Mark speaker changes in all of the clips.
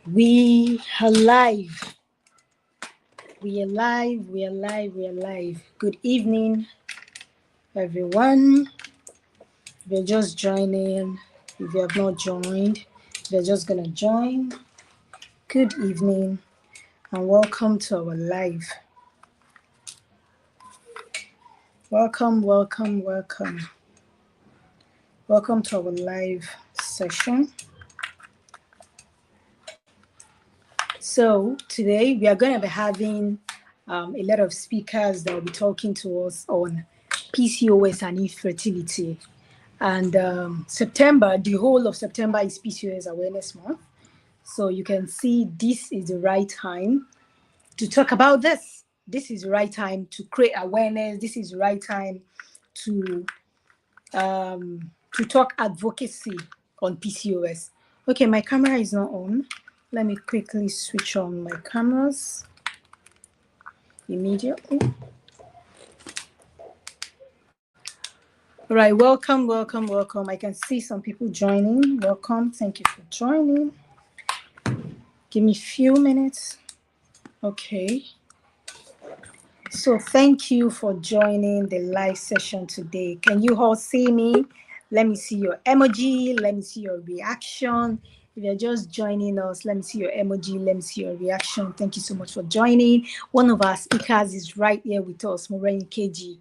Speaker 1: We are live. We are live. We are live. We are live. Good evening, everyone. If you're just joining, if you have not joined, if you're just gonna join, good evening and welcome to our live. Welcome, welcome, welcome. Welcome to our live session. So today we are going to be having a lot of speakers that will be talking to us on PCOS and infertility. And September, the whole of September is PCOS Awareness Month. So you can see this is the right time to talk about this. This is the right time to create awareness. This is the right time to talk advocacy on PCOS. Okay, my camera is not on. Let me quickly switch on my cameras immediately. All right, welcome, welcome, welcome. I can see some people joining. Welcome, thank you for joining. Give me a few minutes. Okay. So thank you for joining the live session today. Can you all see me? Let me see your emoji. Let me see your reaction. If you're just joining us, let me see your emoji. Let me see your reaction. Thank you so much for joining. One of our speakers is right here with us, Moreni KG.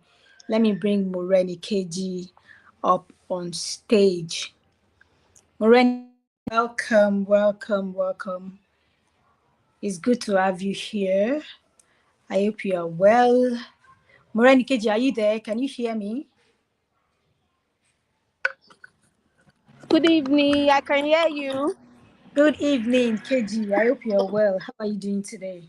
Speaker 1: Let me bring Moreni KG up on stage. Moreni, welcome, welcome, welcome. It's good to have you here. I hope you are well. Moreni KG, are you there? Can you hear me?
Speaker 2: Good evening. I can hear you.
Speaker 1: Good evening, KG. I hope you're well. How are you doing today?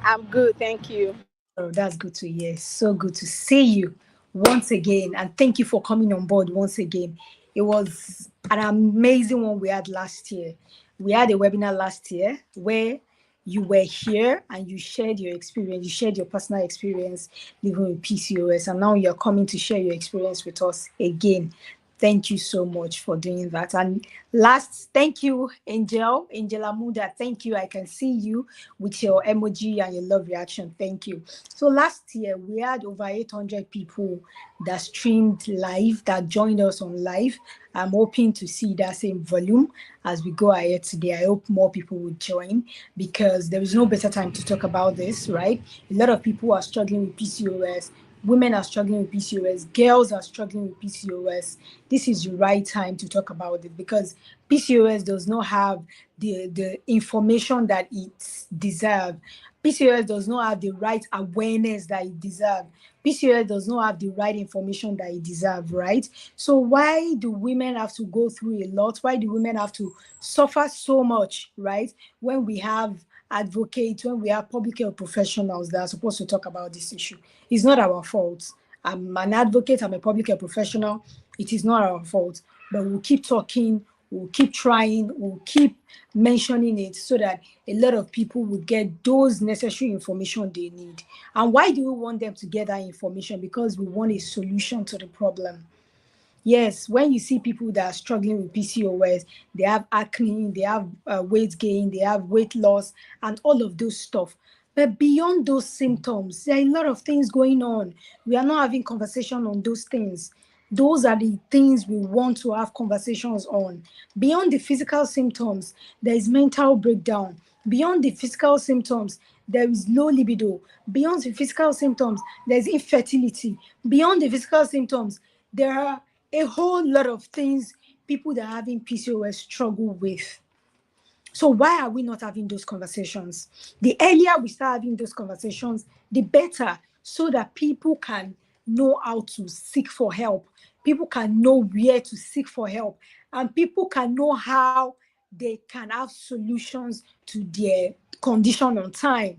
Speaker 2: I'm good, thank you.
Speaker 1: Oh, that's good to hear. So good to see you once again. And thank you for coming on board once again. It was an amazing one we had last year. We had a webinar last year where you were here and you shared your experience, you shared your personal experience living with PCOS, and now you're coming to share your experience with us again. Thank you so much for doing that. And last, thank you, Angela Muda. Thank you. I can see you with your emoji and your love reaction. Thank you. So last year, we had over 800 people that streamed live, that joined us on live. I'm hoping to see that same volume as we go ahead today. I hope more people will join because there is no better time to talk about this, right? A lot of people are struggling with PCOS. Women are struggling with PCOS. Girls are struggling with PCOS. This is the right time to talk about it because PCOS does not have the information that it deserves. PCOS does not have the right awareness that it deserves. PCOS does not have the right information that it deserves, right? So why do women have to go through a lot? Why do women have to suffer so much, right? When we have advocates, when we have public health professionals that are supposed to talk about this issue. It's not our fault. I'm an advocate, I'm a public health professional. It is not our fault, but we'll keep talking, we'll keep trying, we'll keep mentioning it so that a lot of people will get those necessary information they need. And why do we want them to get that information? Because we want a solution to the problem. Yes, when you see people that are struggling with PCOS, they have acne, they have weight gain, they have weight loss, and all of those stuff. But beyond those symptoms, there are a lot of things going on. We are not having conversation on those things. Those are the things we want to have conversations on. Beyond the physical symptoms, there is mental breakdown. Beyond the physical symptoms, there is low libido. Beyond the physical symptoms, there's infertility. Beyond the physical symptoms, there are a whole lot of things people that are having PCOS struggle with. So why are we not having those conversations? The earlier we start having those conversations, the better, so that people can know how to seek for help. People can know where to seek for help. And people can know how they can have solutions to their condition on time.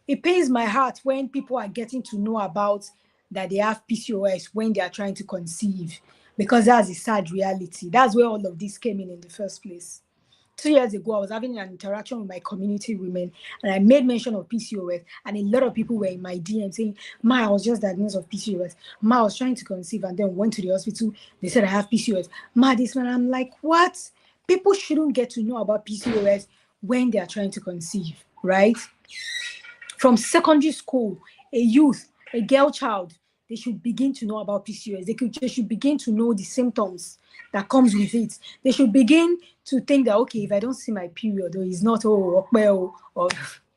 Speaker 1: It pains my heart when people are getting to know about that they have PCOS when they are trying to conceive, because that's a sad reality. That's where all of this came in the first place. 2 years ago, I was having an interaction with my community women, and I made mention of PCOS, and a lot of people were in my DM saying, "Ma, I was just diagnosed with PCOS. Ma, I was trying to conceive, and then went to the hospital. They said I have PCOS. Ma, this man." I'm like, what? people shouldn't get to know about PCOS when they are trying to conceive, right? From secondary school, a youth, a girl child, they should begin to know about PCOS. They should begin to know the symptoms that comes with it. They should begin to think that, okay, if I don't see my period, or it's not, oh, well, or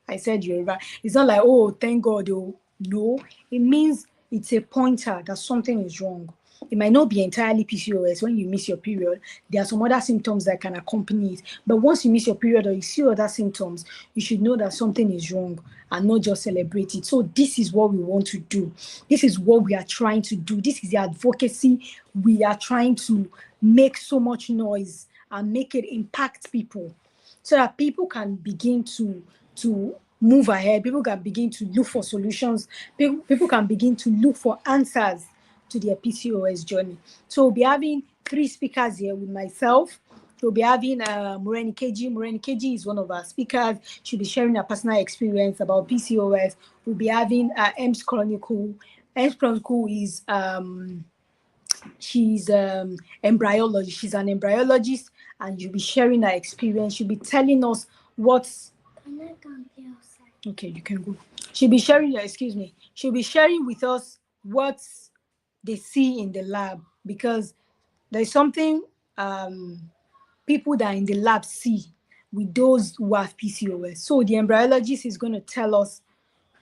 Speaker 1: I said Yoruba, it's not like, oh, thank God, oh, no. It means it's a pointer that something is wrong. It might not be entirely PCOS. When you miss your period, there are some other symptoms that can accompany it. But once you miss your period or you see other symptoms, you should know that something is wrong and not just celebrate it. So this is what we want to do. This is what we are trying to do. This is the advocacy. We are trying to make so much noise and make it impact people so that people can begin to move ahead. People can begin to look for solutions. People can begin to look for answers to their PCOS journey. So we'll be having 3 speakers here with myself. We'll be having Moreni Keji. Moreni Keji is one of our speakers. She'll be sharing her personal experience about PCOS. We'll be having Ems Chronicle. Ems Chronicle is she's embryology. She's an embryologist, and you'll be sharing her experience. She'll be telling us what's. Okay, you can go. She'll be sharing. Excuse me. She'll be sharing with us what they see in the lab, because there's something people that are in the lab see with those who have PCOS. So the embryologist is going to tell us,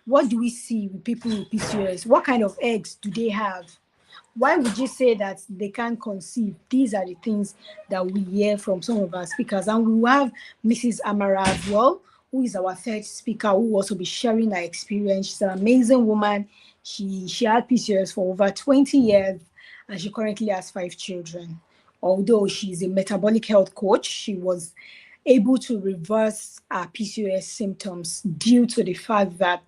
Speaker 1: what do we see with people with PCOS? What kind of eggs do they have? Why would you say that they can't conceive? These are the things that we hear from some of our speakers. And we will have Mrs. Amara as well, who is our 3rd speaker, who will also be sharing her experience. She's an amazing woman. She had PCOS for over 20 years, and she currently has 5 children. Although she's a metabolic health coach, she was able to reverse her PCOS symptoms due to the fact that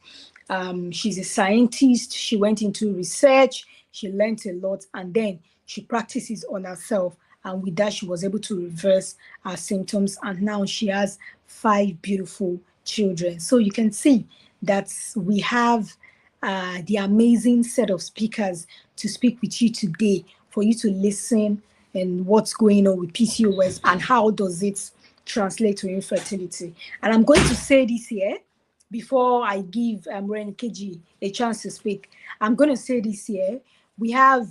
Speaker 1: she's a scientist. She went into research, she learned a lot, and then she practices on herself. And with that, she was able to reverse her symptoms. And now she has 5 beautiful children. So you can see that we have the amazing set of speakers to speak with you today, for you to listen and what's going on with PCOS and how does it translate to infertility. And I'm going to say this here before I give Ren Keji a chance to speak. I'm going to say this here. We have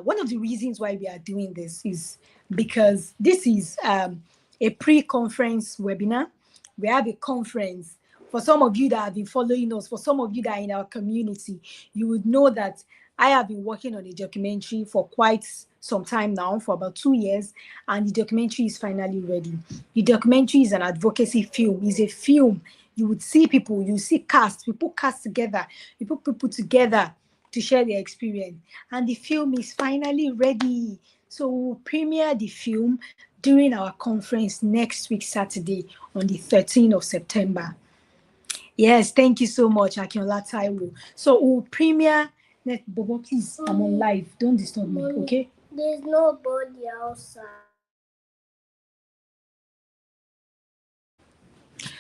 Speaker 1: one of the reasons why we are doing this is because this is a pre-conference webinar. We have a conference. For some of you that have been following us, for some of you that are in our community, you would know that I have been working on a documentary for quite some time now, for about 2 years, and the documentary is finally ready. The documentary is an advocacy film. It's a film. You would see people, you see people cast together, you put people together to share their experience. And the film is finally ready. So we'll premiere the film during our conference next week, Saturday, on the 13th of September. Yes, thank you so much, Akinola Taiwo. So we'll premiere. Bobo, please, I'm on live. Don't disturb me, okay?
Speaker 3: There's nobody outside.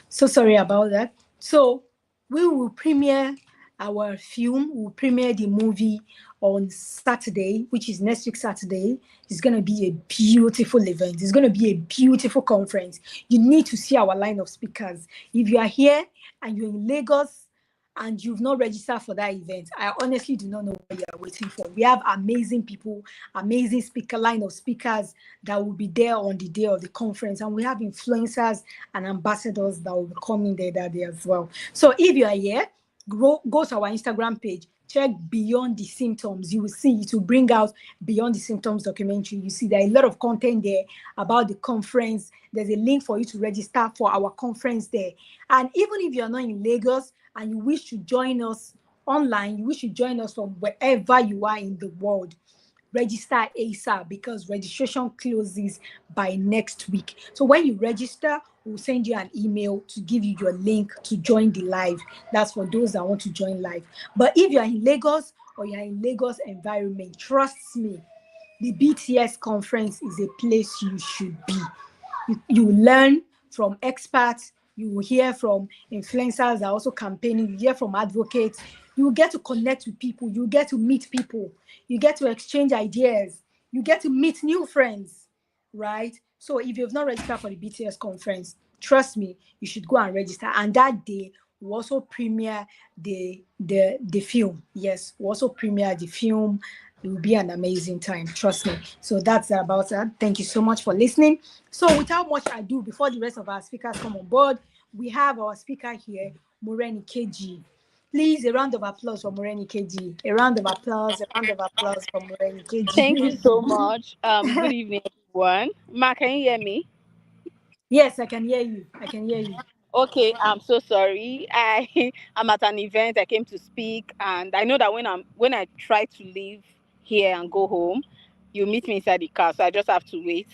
Speaker 1: So sorry about that. So we will premiere our film. We'll premiere the movie on Saturday, which is next week Saturday. It's going to be a beautiful event. It's going to be a beautiful conference. You need to see our line of speakers. If you are here and you're in Lagos and you've not registered for that event, I honestly do not know what you are waiting for. We have amazing people, amazing line of speakers that will be there on the day of the conference. And we have influencers and ambassadors that will be coming there that day as well. So if you are here, go to our Instagram page, check Beyond the Symptoms. You will see it will bring out Beyond the Symptoms documentary. You see there are a lot of content there about the conference. There's a link for you to register for our conference there. And even if you're not in Lagos and you wish to join us online, you wish to join us from wherever you are in the world, register ASAP, because registration closes by next week. So when you register, we'll send you an email to give you your link to join the live. That's for those that want to join live. But if you're in Lagos or you're in Lagos environment, trust me, the BTS conference is a place you should be. You learn from experts. You will hear from influencers that are also campaigning. You hear from advocates. You will get to connect with people. You get to meet people. You get to exchange ideas. You get to meet new friends, right? So if you've not registered for the BTS conference, trust me, you should go and register. And that day we also premiere the film. Yes, we also premiere the film. It will be an amazing time, trust me. So that's about that. Thank you so much for listening. So without much ado, before the rest of our speakers come on board, we have our speaker here, Moreni KG. Please, a round of applause for Moreni KG. A round of applause, for Moreni
Speaker 2: Thank you
Speaker 1: KG.
Speaker 2: so much. Good evening, everyone. Ma, can you hear me?
Speaker 1: Yes, I can hear you. I can hear you.
Speaker 2: Okay, I'm so sorry. I'm at an event. I came to speak, and I know that when I try to leave here and go home, you meet me inside the car. So I just have to wait.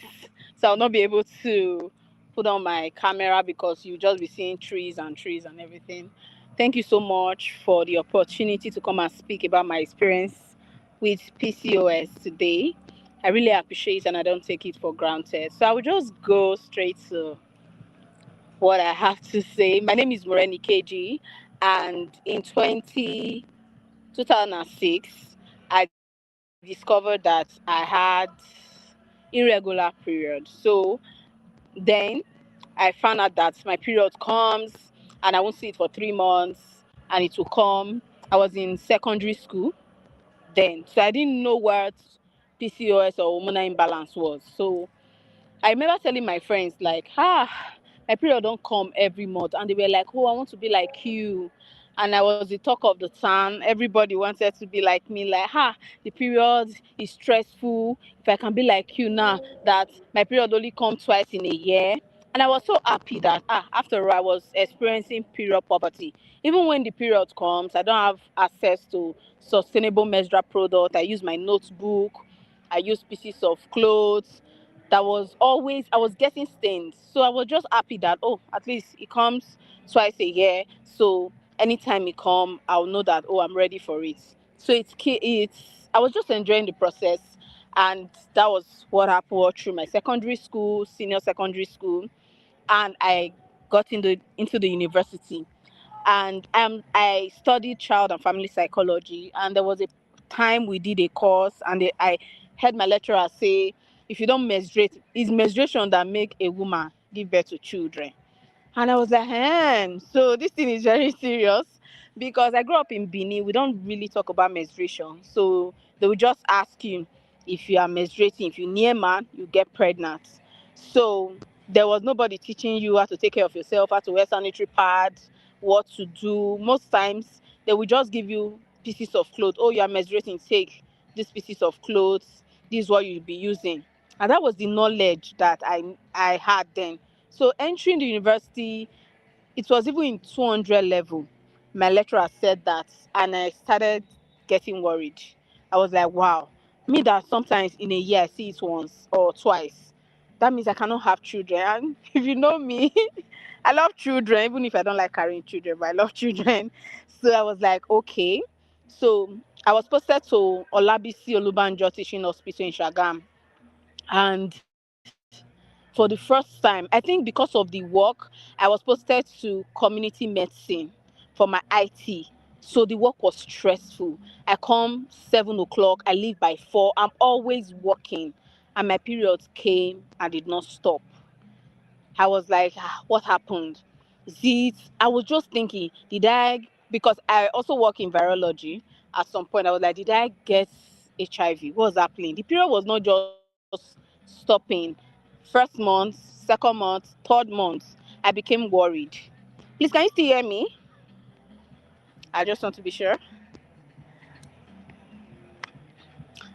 Speaker 2: So I'll not be able to put on my camera because you just be seeing trees and everything. Thank you so much for the opportunity to come and speak about my experience with PCOS today. I really appreciate and I don't take it for granted. So I will just go straight to what I have to say. My name is Moreni KG, and in 2006, I discovered that I had irregular period. So then I found out that my period comes and I won't see it for 3 months and it will come. I was in secondary school then, so I didn't know what PCOS or hormonal imbalance was. So I remember telling my friends like, my period don't come every month, and they were like, oh, I want to be like you. And I was the talk of the town. Everybody wanted to be like me, like, the period is stressful. If I can be like you now, that my period only comes twice in a year. And I was so happy that after all, I was experiencing period poverty. Even when the period comes, I don't have access to sustainable menstrual product. I use my notebook. I use pieces of clothes that was always I was getting stains. So I was just happy that at least it comes twice a year. So anytime it come, I'll know that I'm ready for it. So it's I was just enjoying the process, and that was what happened all through my secondary school, senior secondary school, and I got into the university, and I studied child and family psychology. And there was a time we did a course, and I heard my lecturer say, if you don't menstruate, it's menstruation that make a woman give birth to children. And I was like, so this thing is very serious, because I grew up in Benin. We don't really talk about menstruation. So they will just ask you if you are menstruating. If you near man, you get pregnant. So there was nobody teaching you how to take care of yourself, how to wear sanitary pads, what to do. Most times they will just give you pieces of clothes. Oh, you are menstruating, take this pieces of clothes. This is what you'll be using. And that was the knowledge that I had then. So entering the university, it was even in 200 level. My lecturer said that, and I started getting worried. I was like, wow, me that sometimes in a year I see it once or twice. That means I cannot have children. And if you know me, I love children, even if I don't like carrying children, but I love children. So I was like, okay. So I was posted to Olabisi Olubanjo Teaching Hospital in Shagam. And for the first time, I think because of the work, I was posted to community medicine for my IT. So the work was stressful. I come 7 o'clock, I leave by 4. I'm always working, and my periods came and did not stop. I was like, what happened? Is it? I was just thinking, did I? Because I also work in virology. At some point, I was like, did I get HIV? What was happening? The period was not just stopping. First month, second month, third month, I became worried. Please, can you still hear me? I just want to be sure.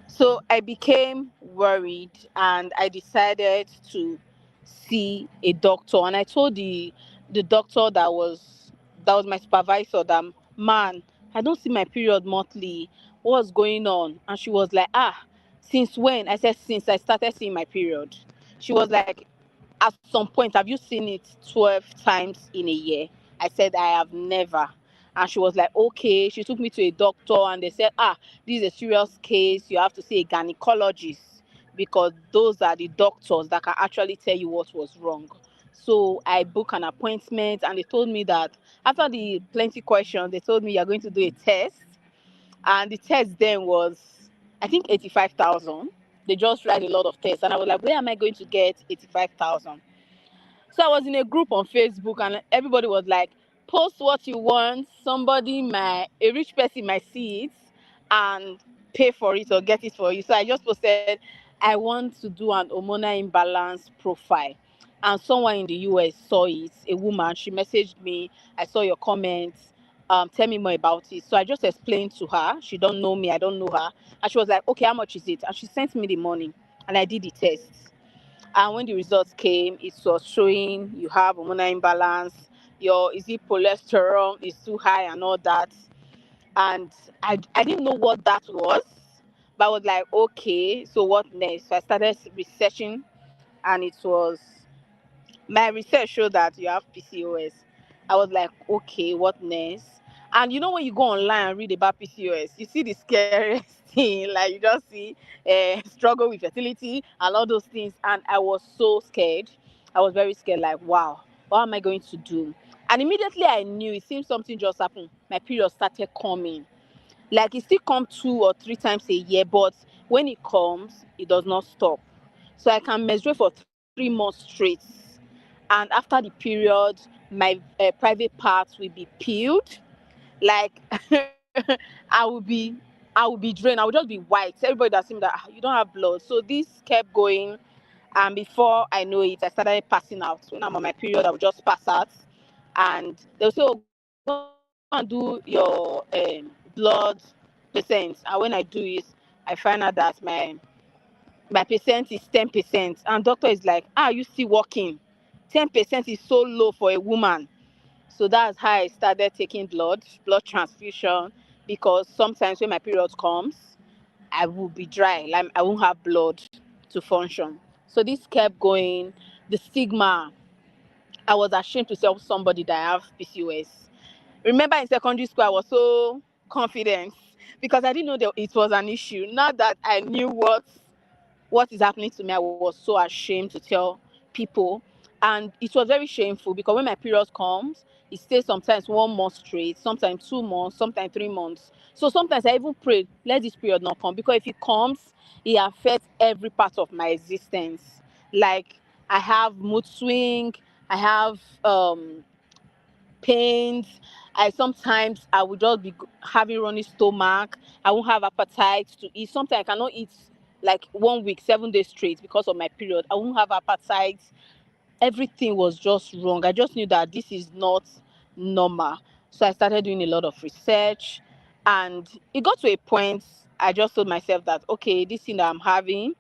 Speaker 2: So I became worried, and I decided to see a doctor. And I told the doctor that was my supervisor that, man, I don't see my period monthly. What's going on? And she was like, since when? I said, since I started seeing my period. She was like, at some point, have you seen it 12 times in a year? I said, I have never. And she was like, okay. She took me to a doctor, and they said, this is a serious case. You have to see a gynecologist, because those are the doctors that can actually tell you what was wrong. So I booked an appointment, and they told me that after the plenty questions, they told me you're going to do a test. And the test then was, I think, 85,000. they just write a lot of tests. And I was like, where am I going to get 85,000? So I was in a group on Facebook, and everybody was like, post what you want. A rich person might see it and pay for it or get it for you. So I just posted, I want to do an hormonal imbalance profile. And someone in the US saw it, a woman. She messaged me, I saw your comments. Tell me more about it. So I just explained to her. She don't know me, I don't know her. And she was like, okay, how much is it? And she sent me the money, and I did the test. And when the results came, it was showing you have hormonal imbalance, your cholesterol is too high and all that. And I didn't know what that was, but I was like, okay, so what next? So I started researching, and it was, my research showed that you have PCOS. I was like, okay, what next? And you know, when you go online and read about PCOS, you see the scariest thing. Like, you just see struggle with fertility and all those things. And I was so scared. I was very scared. Like, wow, what am I going to do? And immediately I knew, it seemed something just happened. My period started coming. Like, it still comes 2 or 3 times a year, but when it comes, it does not stop. So I can menstruate for 3 months straight. And after the period, my private parts will be peeled. Like, I will be, I will be drained. I will just be white. Everybody that seemed that, you don't have blood. So this kept going, and before I know it, I started passing out. When I'm on my period, I would just pass out, and they'll say, "Oh, go and do your blood percent." And when I do it, I find out that my percent is 10%, and doctor is like, "Ah, you still working? 10% is so low for a woman." So that's how I started taking blood transfusion, because sometimes when my period comes, I will be dry, like I won't have blood to function. So this kept going. The stigma, I was ashamed to tell somebody that I have PCOS. Remember, in secondary school, I was so confident because I didn't know that it was an issue. Now that I knew what is happening to me, I was so ashamed to tell people. And it was very shameful, because when my period comes, it stays sometimes 1 month straight, sometimes 2 months, sometimes 3 months. So sometimes I even prayed, let this period not come, because if it comes, it affects every part of my existence. Like, I have mood swing, I have pains. I would just be having runny stomach. I won't have appetite to eat. Sometimes I cannot eat like 1 week, 7 days straight because of my period. I won't have appetite. Everything was just wrong. I just knew that this is not normal. So I started doing a lot of research, and it got to a point I just told myself that, okay, this thing that I'm having,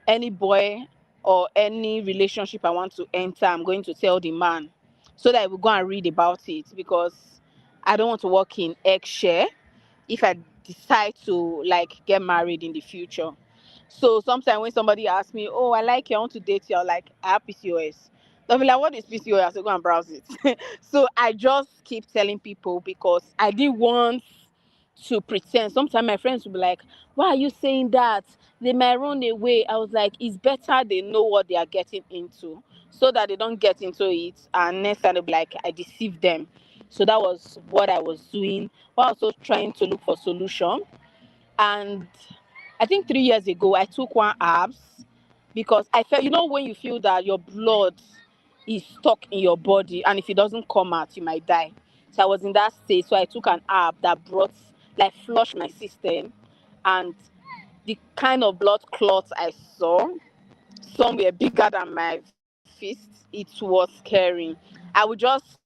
Speaker 2: any boy or any relationship I want to enter, I'm going to tell the man, so that I will go and read about it, because I don't want to walk in eggshell if I decide to like get married in the future. So sometimes when somebody asks me, oh, I like you, I want to date you, I'm like, I have PCOS. They'll be like, what is PCOS? So go and browse it. So I just keep telling people, because I didn't want to pretend. Sometimes my friends will be like, why are you saying that? They might run away. I was like, it's better they know what they are getting into, so that they don't get into it. And next time they'll be like, I deceived them. So that was what I was doing, while also trying to look for solution. And I think 3 years ago, I took one herbs, because I felt, when you feel that your blood is stuck in your body, and if it doesn't come out, you might die. So I was in that state. So I took an herb that flushed my system, and the kind of blood clots I saw, some were bigger than my fist. It was scary. I would just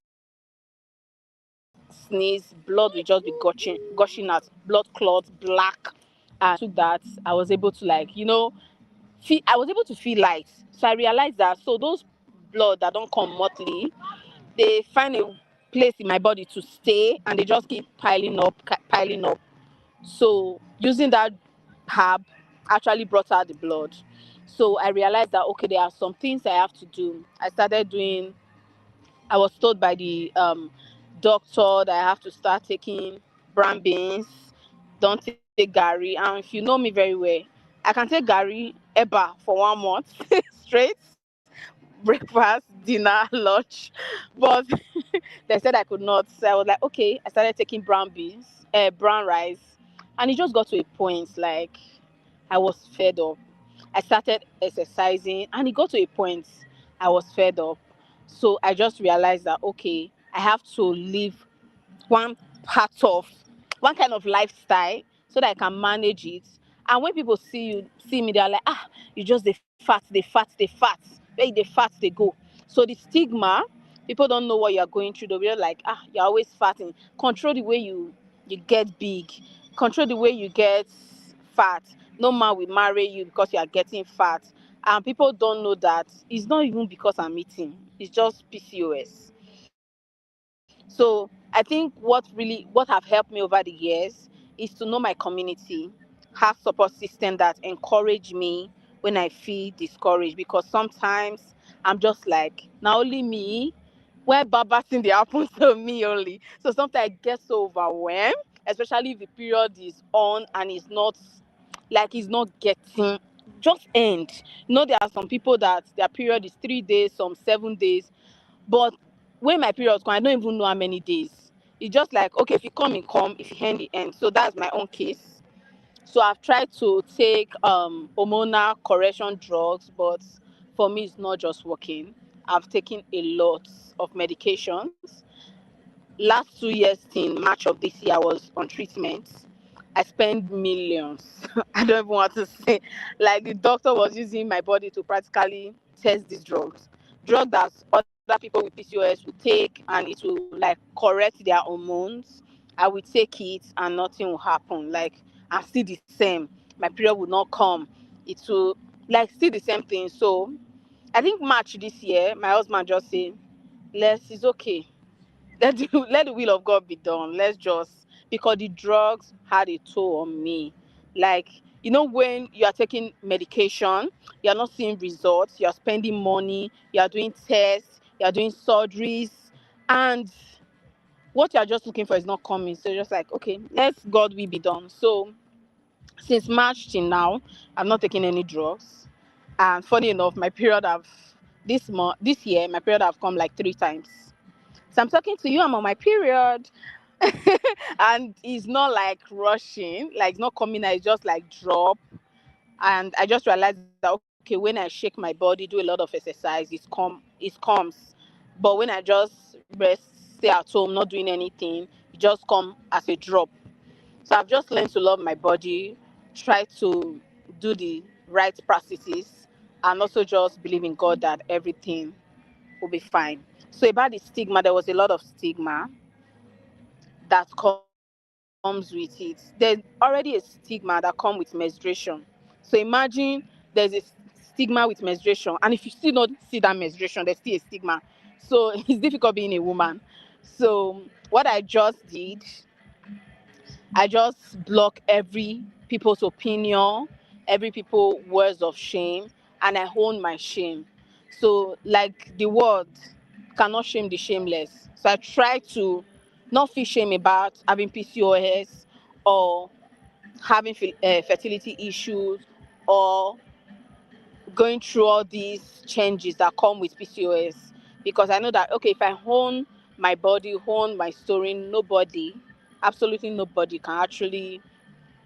Speaker 2: sneeze, blood would just be gushing out, blood clots, black. And when I took that, I was able to I was able to feel light. So I realized that, so those blood that don't come monthly, they find a place in my body to stay, and they just keep piling up, piling up. So using that herb actually brought out the blood. So I realized that, okay, there are some things I have to do. I was told by the doctor that I have to start taking brown beans, don't take gari. And if you know me very well, I can take gari eba for 1 month straight, breakfast, dinner, lunch. But they said I could not. So I was like, okay, I started taking brown beans, brown rice. And it just got to a point, like, I was fed up. I started exercising, and it got to a point I was fed up. So I just realized that, okay, I have to live one part of one kind of lifestyle so that I can manage it. And when people see me, they're like, you just the fat, the fat. Where the fat they go. So the stigma, people don't know what you're going through. They'll be like, you're always fatting. Control the way you get big. Control the way you get fat. No man will marry you because you are getting fat. And people don't know that it's not even because I'm eating. It's just PCOS. So I think what have helped me over the years is to know my community, have support system that encourage me when I feel discouraged, because sometimes I'm just like, now only me, where baba thing they happen to me only. So sometimes I get so overwhelmed, especially if the period is on and it's not getting just end. There are some people that their period is 3 days, some 7 days, but when my period come, I don't even know how many days. It's just like, okay, if you come, it come. If you end, it end. So that's my own case. So I've tried to take hormonal correction drugs, but for me, it's not just working. I've taken a lot of medications. Last 2 years in March of this year, I was on treatment. I spent millions. I don't even want to say, like, the doctor was using my body to practically test these drug that other people with PCOS will take, and it will like correct their hormones. I will take it and nothing will happen. Like, I'm still the same. My period will not come. It will like still the same thing. So I think March this year, my husband just said, it's okay. Let the will of God be done. Let's just, because the drugs had a toll on me. Like, when you are taking medication, you're not seeing results, you're spending money, you're doing tests, you're doing surgeries, and what you're just looking for is not coming. So you're just like, okay, let God will be done. So since March till now, I've not taken any drugs. And funny enough, my period have this year, my period have come like 3 times. So I'm talking to you, I'm on my period. And it's not like rushing, like it's not coming out, it's just like drop. And I just realized that, okay, when I shake my body, do a lot of exercise, it comes. But when I just rest, stay at home, not doing anything, it just come as a drop. So I've just learned to love my body, try to do the right practices, and also just believe in God that everything will be fine. So about the stigma, there was a lot of stigma that comes with it. There's already a stigma that comes with menstruation. So imagine there's a stigma with menstruation, and if you still not see that menstruation, there's still a stigma. So it's difficult being a woman. So what I just did, I just block every people's opinion, every people words of shame, and I own my shame. So like the word cannot shame the shameless. So I try to not feel shame about having PCOS or having fertility issues or going through all these changes that come with PCOS, because I know that, okay, if I own my body, own my story, nobody, absolutely nobody can actually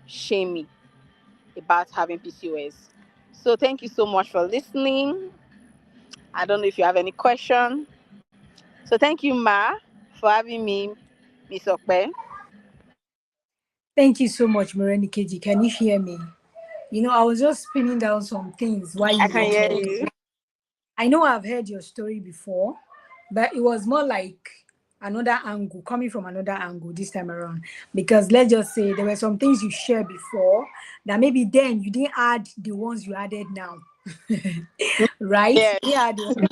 Speaker 2: shame me about having PCOS. So thank you so much for listening. I don't know if you have any question. So thank you, Ma, for having me, Miss Okpe.
Speaker 1: Thank you so much, Moreni Keji. Can you hear me? I was just spinning down some things while
Speaker 2: I
Speaker 1: you were
Speaker 2: can hear
Speaker 1: talking.
Speaker 2: you.
Speaker 1: I know I've heard your story before, but it was more like another angle, coming from another angle this time around. Because let's just say there were some things you shared before that maybe then you didn't add the ones you added now. Right?
Speaker 2: Yes.
Speaker 1: Yeah, the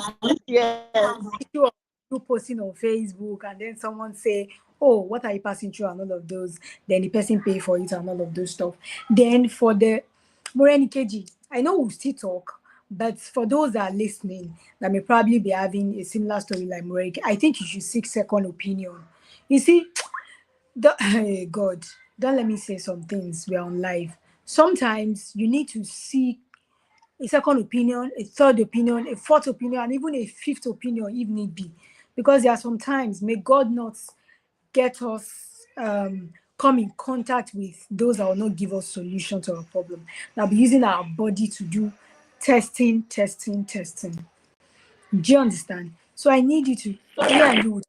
Speaker 2: Yes.
Speaker 1: issue of you posting on Facebook and then someone say, "Oh, what are you passing through?" and all of those. Then the person pay for it and all of those stuff. Then for the Moreni Keji, I know we'll still talk, but for those that are listening that may probably be having a similar story like Moreni, I think you should seek second opinion. You see, hey God, don't let me say some things. We're on live. Sometimes you need to seek a second opinion, a third opinion, a fourth opinion, and even a fifth opinion if need be. Because there are sometimes, may God not get us come in contact with those that will not give us solution to our problem. Now be using our body to do testing. Do you understand? So I need you to, me and you,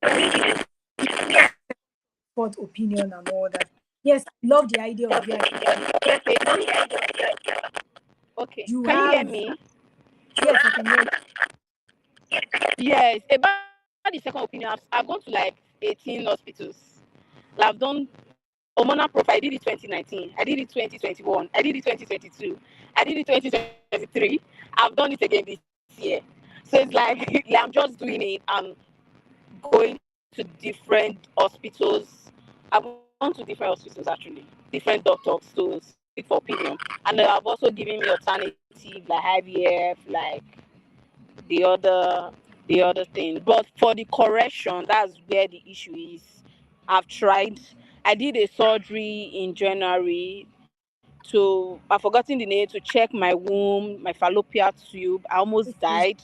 Speaker 1: thought, opinion, and all that. Yes, I love the idea of you.
Speaker 2: Okay,
Speaker 1: You
Speaker 2: can you hear
Speaker 1: have,
Speaker 2: me?
Speaker 1: yes, I can hear you.
Speaker 2: Yes, about the second opinion, I've gone to like 18 hospitals. I've done hormonal profile. I did it 2019. I did it 2021. I did it 2022. I did it 2023. I've done it again this year. So it's like I'm just doing it. I'm going to different hospitals. I've gone to different hospitals actually, different doctors to seek for opinion. And I've also given me alternative like IVF, like the other thing. But for the correction, that's where the issue is. I've tried. I did a surgery in January to, I've forgotten the name, to check my womb, my fallopian tube. I almost died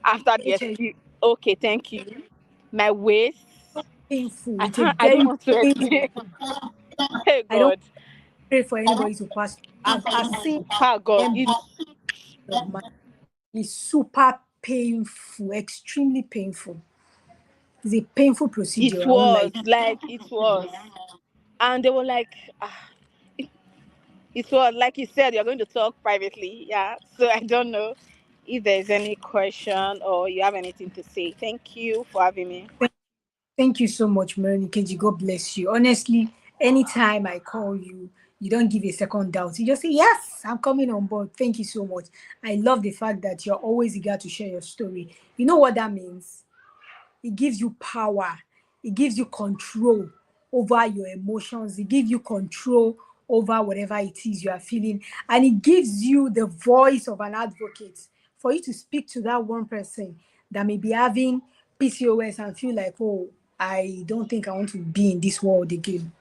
Speaker 2: after the
Speaker 1: HSG.
Speaker 2: experience. Okay, thank you. My waist.
Speaker 1: Painful.
Speaker 2: I
Speaker 1: It's a
Speaker 2: can't. I don't
Speaker 1: very
Speaker 2: want to
Speaker 1: painful.
Speaker 2: explain. Hey
Speaker 1: I don't
Speaker 2: God.
Speaker 1: pray for anybody to pass. I've seen
Speaker 2: Oh God.
Speaker 1: them of mine. It's super painful, extremely painful. It's a painful procedure.
Speaker 2: It
Speaker 1: I won't
Speaker 2: was
Speaker 1: lie.
Speaker 2: like it was, and they were like, it was like you said, you're going to talk privately. Yeah. So I don't know if there's any question or you have anything to say. Thank you for having me.
Speaker 1: Thank you so much, Keji. God bless you. Honestly, anytime I call you, you don't give a second doubt. You just say, yes, I'm coming on board. Thank you so much. I love the fact that you're always eager to share your story. You know what that means? It gives you power. It gives you control over your emotions. It gives you control over whatever it is you are feeling. And it gives you the voice of an advocate for you to speak to that one person that may be having PCOS and feel like, oh, I don't think I want to be in this world again.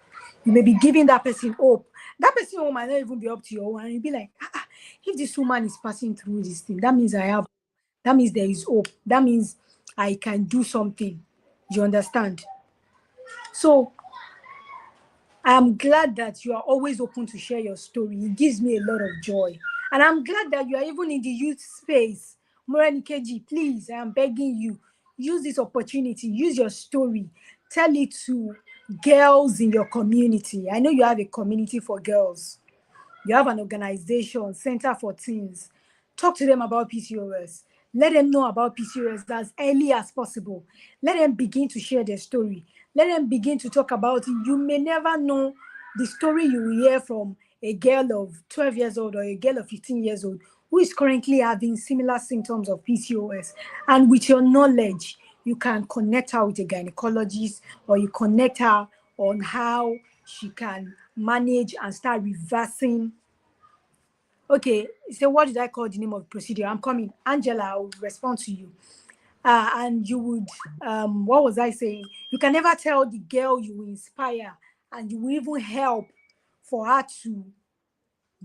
Speaker 1: You may be giving that person hope. That person might not even be up to your own. And you'll be like, if this woman is passing through this thing, that means that means there is hope. That means I can do something. You understand? So I'm glad that you are always open to share your story. It gives me a lot of joy. And I'm glad that you are even in the youth space. Morani Keji, please, I am begging you, use this opportunity, use your story, tell it to girls in your community. I know you have a community for girls. You have an organization, Center for Teens. Talk to them about PCOS. Let them know about PCOS as early as possible. Let them begin to share their story. Let them begin to talk about it. You may never know the story you will hear from a girl of 12 years old or a girl of 15 years old who is currently having similar symptoms of PCOS. And with your knowledge, you can connect her with a gynecologist, or you connect her on how she can manage and start reversing. Okay, so what did I call the name of the procedure? I'm coming. Angela, I will respond to you. And you would, what was I saying? You can never tell the girl you will inspire, and you will even help for her to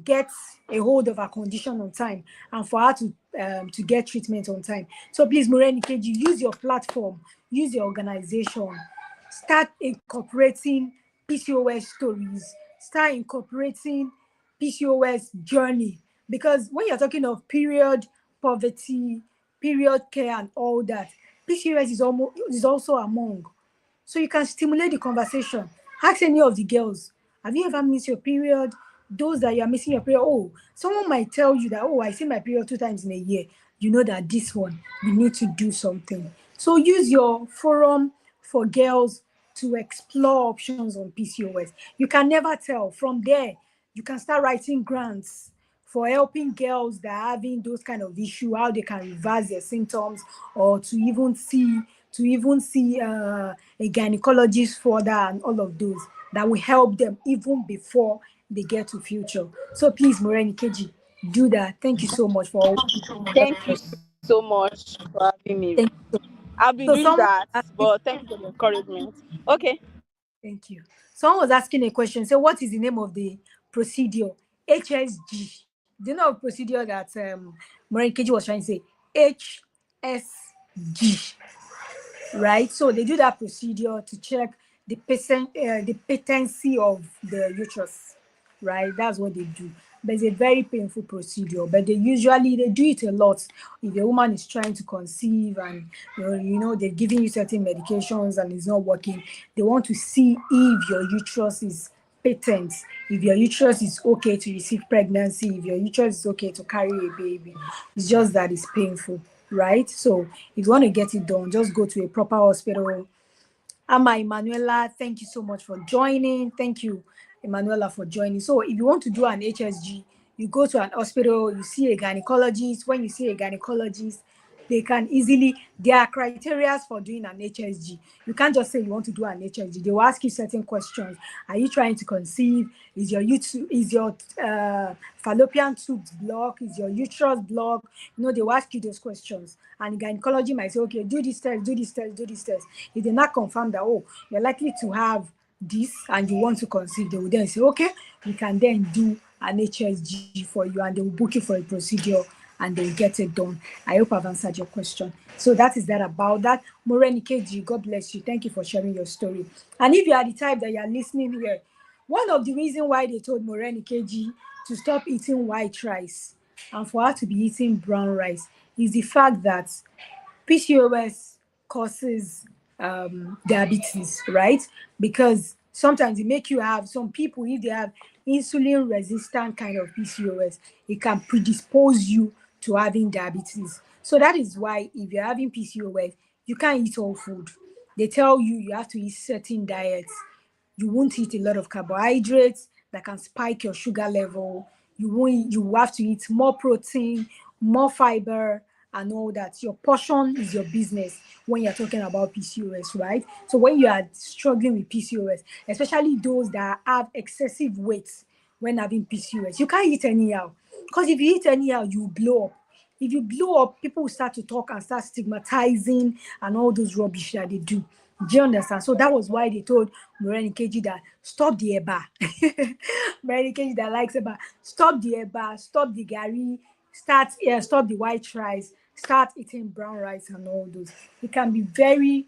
Speaker 1: get a hold of her condition on time, and for her to get treatment on time. So please, Moreni Keji, use your platform, use your organization, start incorporating PCOS stories, start incorporating PCOS journey. Because when you're talking of period poverty, period care, and all that, PCOS is also among. So you can stimulate the conversation. Ask any of the girls, have you ever missed your period? Those that you are missing your period, oh, someone might tell you that, oh, I see my period 2 times in a year. You know that this one, you need to do something. So use your forum for girls to explore options on PCOS. You can never tell. From there, you can start writing grants for helping girls that are having those kind of issue, how they can reverse their symptoms, or to even see a gynecologist for that, and all of those that will help them even before they get to future. So please, Moreni Keji, do that. Thank you so much for all.
Speaker 2: Thank you so much for having me.
Speaker 1: Thank you.
Speaker 2: I've been
Speaker 1: So
Speaker 2: doing
Speaker 1: someone
Speaker 2: that, but thank you for the encouragement. Okay.
Speaker 1: thank you. Someone was asking a question. So what is the name of the procedure? HSG. Do you know a procedure that Moreni Keji was trying to say? HSG. Right? So they do that procedure to check the patency of the uterus, right? That's what they do. But it's a very painful procedure. But they do it a lot. If a woman is trying to conceive and they're giving you certain medications and it's not working, they want to see if your uterus is patent, if your uterus is okay to receive pregnancy, if your uterus is okay to carry a baby. It's just that it's painful, right? So if you want to get it done, just go to a proper hospital. Ama Emanuela, thank you so much for joining. Thank you, Emanuela, for joining. So if you want to do an HSG, you go to an hospital, you see a gynecologist. When you see a gynecologist, there are criteria for doing an HSG. You can't just say you want to do an HSG. They will ask you certain questions. Are you trying to conceive? Is your fallopian tubes blocked? Is your uterus blocked? They will ask you those questions. And the gynecology might say, okay, do this test, do this test, do this test. If they not confirm that, oh, you're likely to have this and you want to conceive, they will then say, okay, we can then do an HSG for you, and they will book you for a procedure and they'll get it done. I hope I've answered your question. So that is that about that. Moreni KG, God bless you. Thank you for sharing your story. And if you are the type that you're listening here, one of the reasons why they told Moreni KG to stop eating white rice and for her to be eating brown rice is the fact that PCOS causes diabetes, right? Because sometimes it make you have some people, if they have insulin resistant kind of PCOS, it can predispose you to having diabetes. So that is why if you're having PCOS, you can't eat all food. They tell you have to eat certain diets. You won't eat a lot of carbohydrates that can spike your sugar level. You have to eat more protein, more fiber, and all that. Your portion is your business when you're talking about PCOS, right? So when you are struggling with PCOS, especially those that have excessive weight when having PCOS, you can't eat anyhow. Because if you eat anyhow, you blow up. If you blow up, people will start to talk and start stigmatizing and all those rubbish that they do. Do you understand? So that was why they told Moreni Keji that stop the eba. Moreni Keji that likes eba, stop the eba, stop the gari, stop the white rice, start eating brown rice and all those. It can be very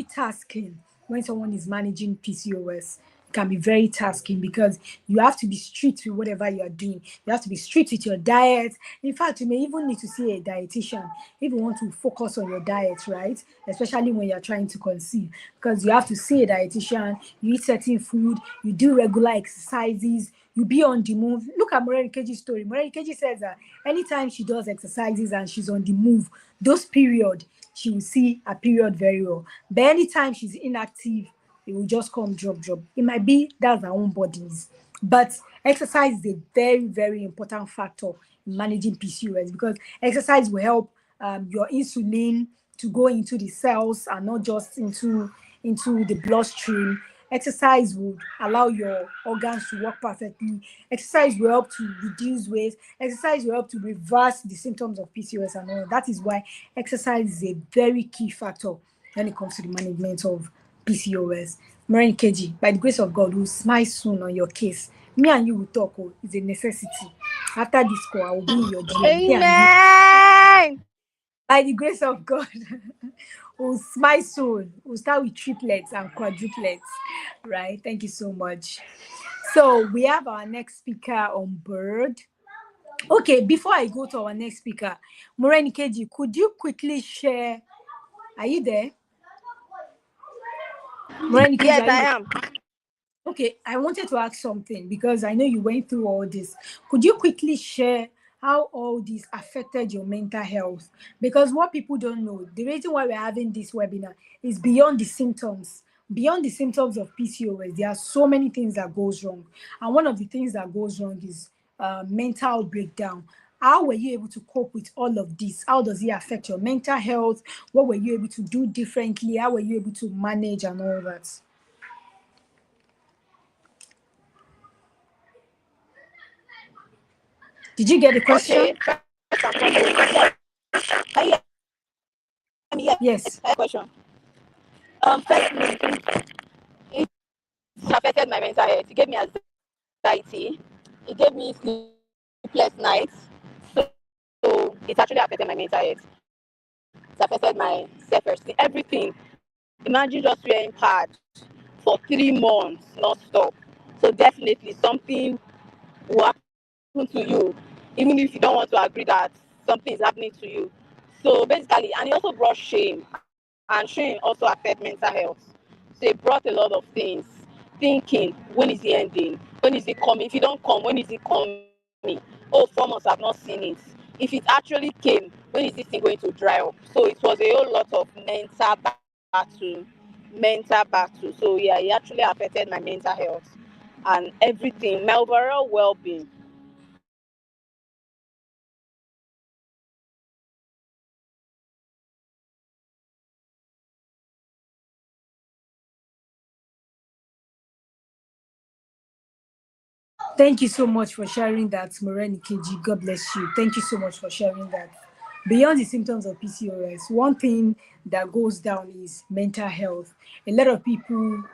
Speaker 1: tasking when someone is managing PCOS. It can be very tasking because you have to be strict with whatever you are doing. You have to be strict with your diet. In fact, you may even need to see a dietitian if you want to focus on your diet, right? Especially when you're trying to conceive, because you have to see a dietitian, you eat certain food, you do regular exercises, you be on the move. Look at Moreni Keji's story. Moreni Keji says that anytime she does exercises and she's on the move, those period, she will see her period very well. But anytime she's inactive, it will just come drop. It might be that's her own bodies. But exercise is a very, very important factor in managing PCOS because exercise will help your insulin to go into the cells and not just into the bloodstream. Exercise would allow your organs to work perfectly. Exercise will help to reduce weight. Exercise will help to reverse the symptoms of PCOS and all. That is why exercise is a very key factor when it comes to the management of PCOS. Maureen KG, by the grace of God, we'll smile soon on your case. Me and you will talk. Oh, it's a necessity. After this call, I will be in your DM. Me and you,
Speaker 2: Amen.
Speaker 1: by the grace of God, we'll smile soon. We'll start with triplets and quadruplets. Right? Thank you so much. So we have our next speaker on board. Okay, before I go to our next speaker, Maureen KG, could you quickly share? Are you there? Maureen KG,
Speaker 2: Yes,
Speaker 1: are
Speaker 2: I
Speaker 1: you there?
Speaker 2: am.
Speaker 1: Okay, I wanted to ask something because I know you went through all this. Could you quickly share how all this affected your mental health? Because what people don't know, the reason why we're having this webinar is beyond the symptoms. Beyond the symptoms of PCOS, there are so many things that goes wrong. And one of the things that goes wrong is mental breakdown. How were you able to cope with all of this? How does it affect your mental health? What were you able to do differently? How were you able to manage and all that? Did you get the question?
Speaker 2: Okay. First and foremost, I yes, yes,
Speaker 1: Yes.
Speaker 2: I have a question. Firstly, it affected my mental health. It gave me anxiety. It gave me sleepless nights. So it actually affected my mental health. It affected my self-esteem, everything. Imagine just wearing pads for 3 months non-stop. So definitely something will happen to you, even if you don't want to agree that something is happening to you. So basically, and it also brought shame, and shame also affect mental health. So it brought a lot of things. Thinking, when is it ending? When is it coming? If you don't come, when is it coming? Oh, 4 months I've not seen it. If it actually came, when is this thing going to dry up? So it was a whole lot of mental battle. So yeah, it actually affected my mental health and everything, my overall well-being.
Speaker 1: Thank you so much for sharing that, Moreni KG. God bless you. Thank you so much for sharing that. Beyond the symptoms of PCOS, one thing that goes down is mental health. A lot of people,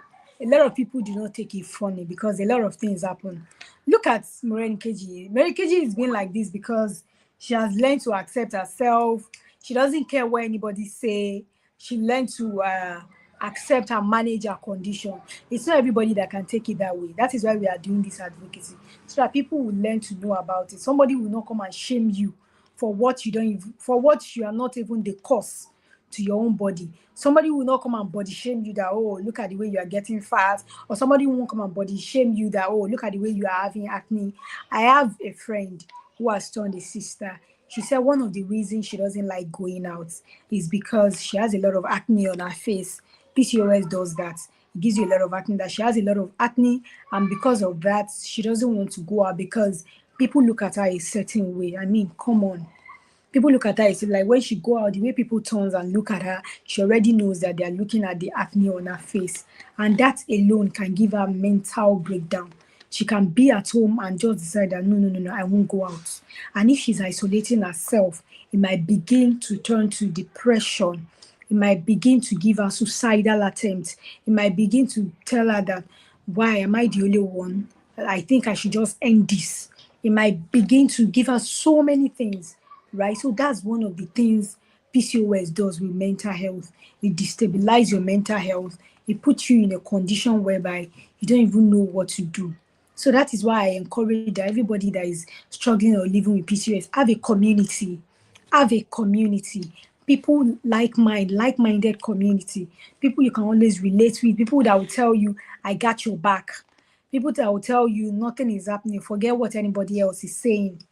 Speaker 1: a lot of people do not take it funny because a lot of things happen. Look at Moreni KG. Moreni KG is being like this because she has learned to accept herself. She doesn't care what anybody say. She learned to accept and manage her condition. It's not everybody that can take it that way. That is why we are doing this advocacy, so that people will learn to know about it. Somebody will not come and shame you for what you don't even, for what you are not even the cause to your own body. Somebody will not come and body shame you that, oh, look at the way you are getting fat, or somebody won't come and body shame you that, oh, look at the way you are having acne. I have a friend who has turned a sister. She said one of the reasons she doesn't like going out is because she has a lot of acne on her face. PCOS does that. It gives you a lot of acne, that she has a lot of acne, and because of that, she doesn't want to go out because people look at her a certain way. I mean, come on. People look at her, it's like when she go out, the way people turns and look at her, she already knows that they are looking at the acne on her face. And that alone can give her mental breakdown. She can be at home and just decide that no, I won't go out. And if she's isolating herself, it might begin to turn to depression. It might begin to give her suicidal attempts. It might begin to tell her that, why am I the only one? I think I should just end this. It might begin to give her so many things, right? So that's one of the things PCOS does with mental health. It destabilizes your mental health. It puts you in a condition whereby you don't even know what to do. So that is why I encourage that everybody that is struggling or living with PCOS, have a community. Have a community. People like-minded community. People you can always relate with. People that will tell you, I got your back. People that will tell you nothing is happening. Forget what anybody else is saying,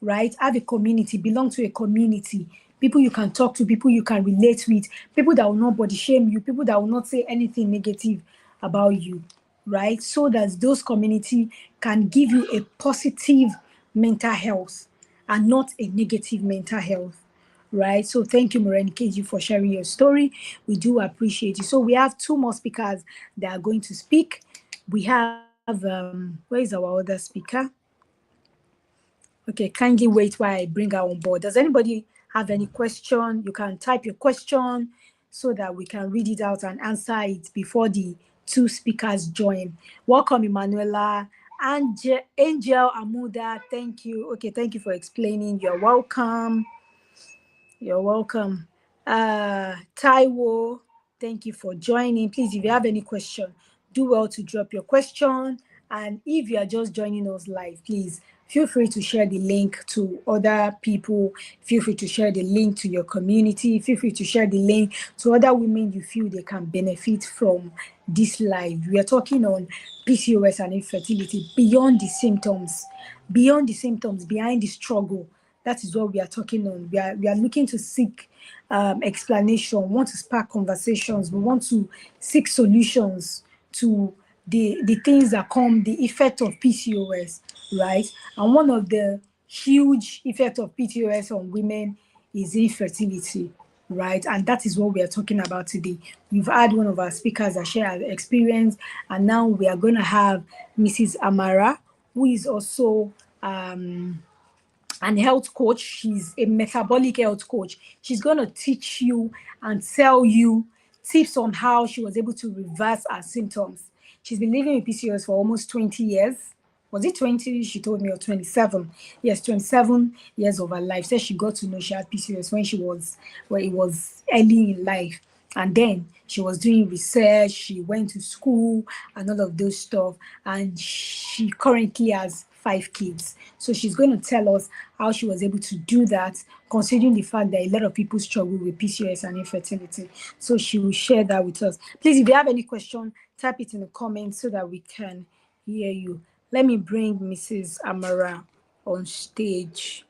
Speaker 1: right? Have a community, belong to a community. People you can talk to, people you can relate with, people that will not body shame you, people that will not say anything negative about you, right? So that those community can give you a positive mental health and not a negative mental health, right? So thank you, Moreni KG, for sharing your story. We do appreciate you. So we have two more speakers that are going to speak. We have, where is our other speaker? Okay, kindly wait while I bring her on board. Does anybody have any question? You can type your question so that we can read it out and answer it before the two speakers join. Welcome, Emanuela. Angel Amuda, thank you. Okay, thank you for explaining. You're welcome. You're welcome. Taiwo, thank you for joining. Please, if you have any question, do well to drop your question. And if you are just joining us live, please feel free to share the link to other people. Feel free to share the link to your community. Feel free to share the link to other women you feel they can benefit from this live. We are talking on PCOS and infertility, beyond the symptoms, behind the struggle. That is what we are talking on. We are looking to seek explanation. We want to spark conversations. We want to seek solutions to the things that come, the effect of PCOS, right? And one of the huge effect of PCOS on women is infertility, right? And that is what we are talking about today. We've had one of our speakers that share her experience, and now we are going to have Mrs. Amara, who is also an health coach. She's a metabolic health coach. She's going to teach you and tell you tips on how she was able to reverse her symptoms. She's been living with PCOS for almost 20 years. Was it 20? She told me, or 27. Yes, 27 years of her life. Said she got to know she had PCOS when it was early in life. And then she was doing research, she went to school and all of those stuff. And she currently has 5 kids. So she's going to tell us how she was able to do that, considering the fact that a lot of people struggle with PCOS and infertility. So she will share that with us. Please, if you have any question, type it in the comments so that we can hear you. Let me bring Mrs. Amara on stage.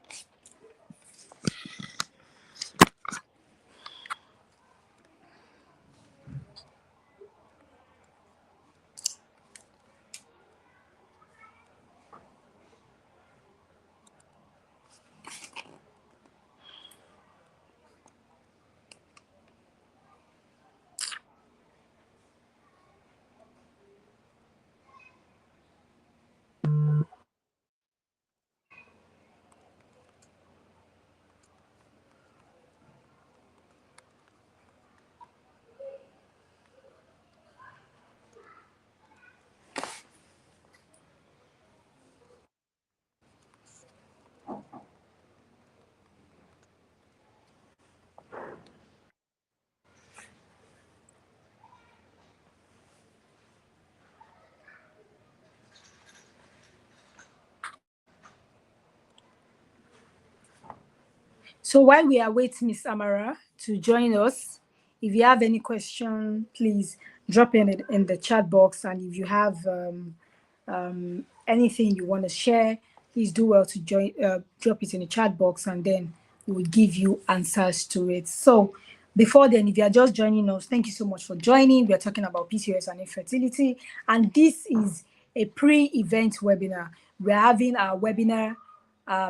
Speaker 1: So while we await Miss Amara to join us, if you have any question, please drop in the chat box. And if you have anything you want to share, please do well to drop it in the chat box, and then we'll give you answers to it. So before then, if you are just joining us, thank you so much for joining. We are talking about PCOS and infertility, and this is a pre-event webinar. We're having our webinar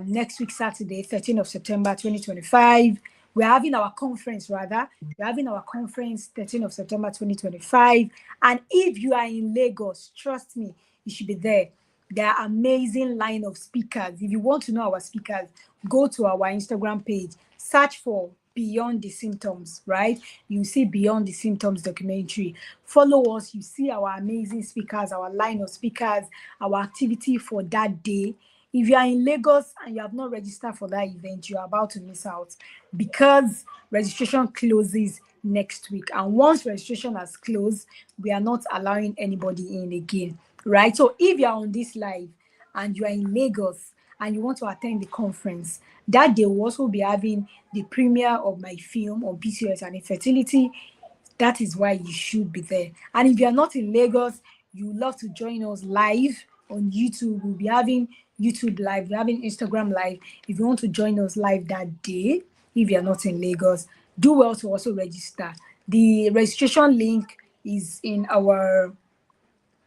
Speaker 1: next week, Saturday, 13th of September, 2025. We're having our conference, rather. We're having our conference, 13th of September, 2025. And if you are in Lagos, trust me, you should be there. There are amazing line of speakers. If you want to know our speakers, go to our Instagram page, search for Beyond the Symptoms, right? You see Beyond the Symptoms documentary. Follow us. You see our amazing speakers, our line of speakers, our activity for that day. If you are in Lagos and you have not registered for that event, you are about to miss out, because registration closes next week. And once registration has closed, we are not allowing anybody in again, right? So if you are on this live and you are in Lagos and you want to attend the conference, that day will also be having the premiere of my film on PCOS and infertility. That is why you should be there. And if you are not in Lagos, you would love to join us live on YouTube. We'll be having YouTube live, we're having Instagram live. If you want to join us live that day, if you're not in Lagos, do well to also register. The registration link is in our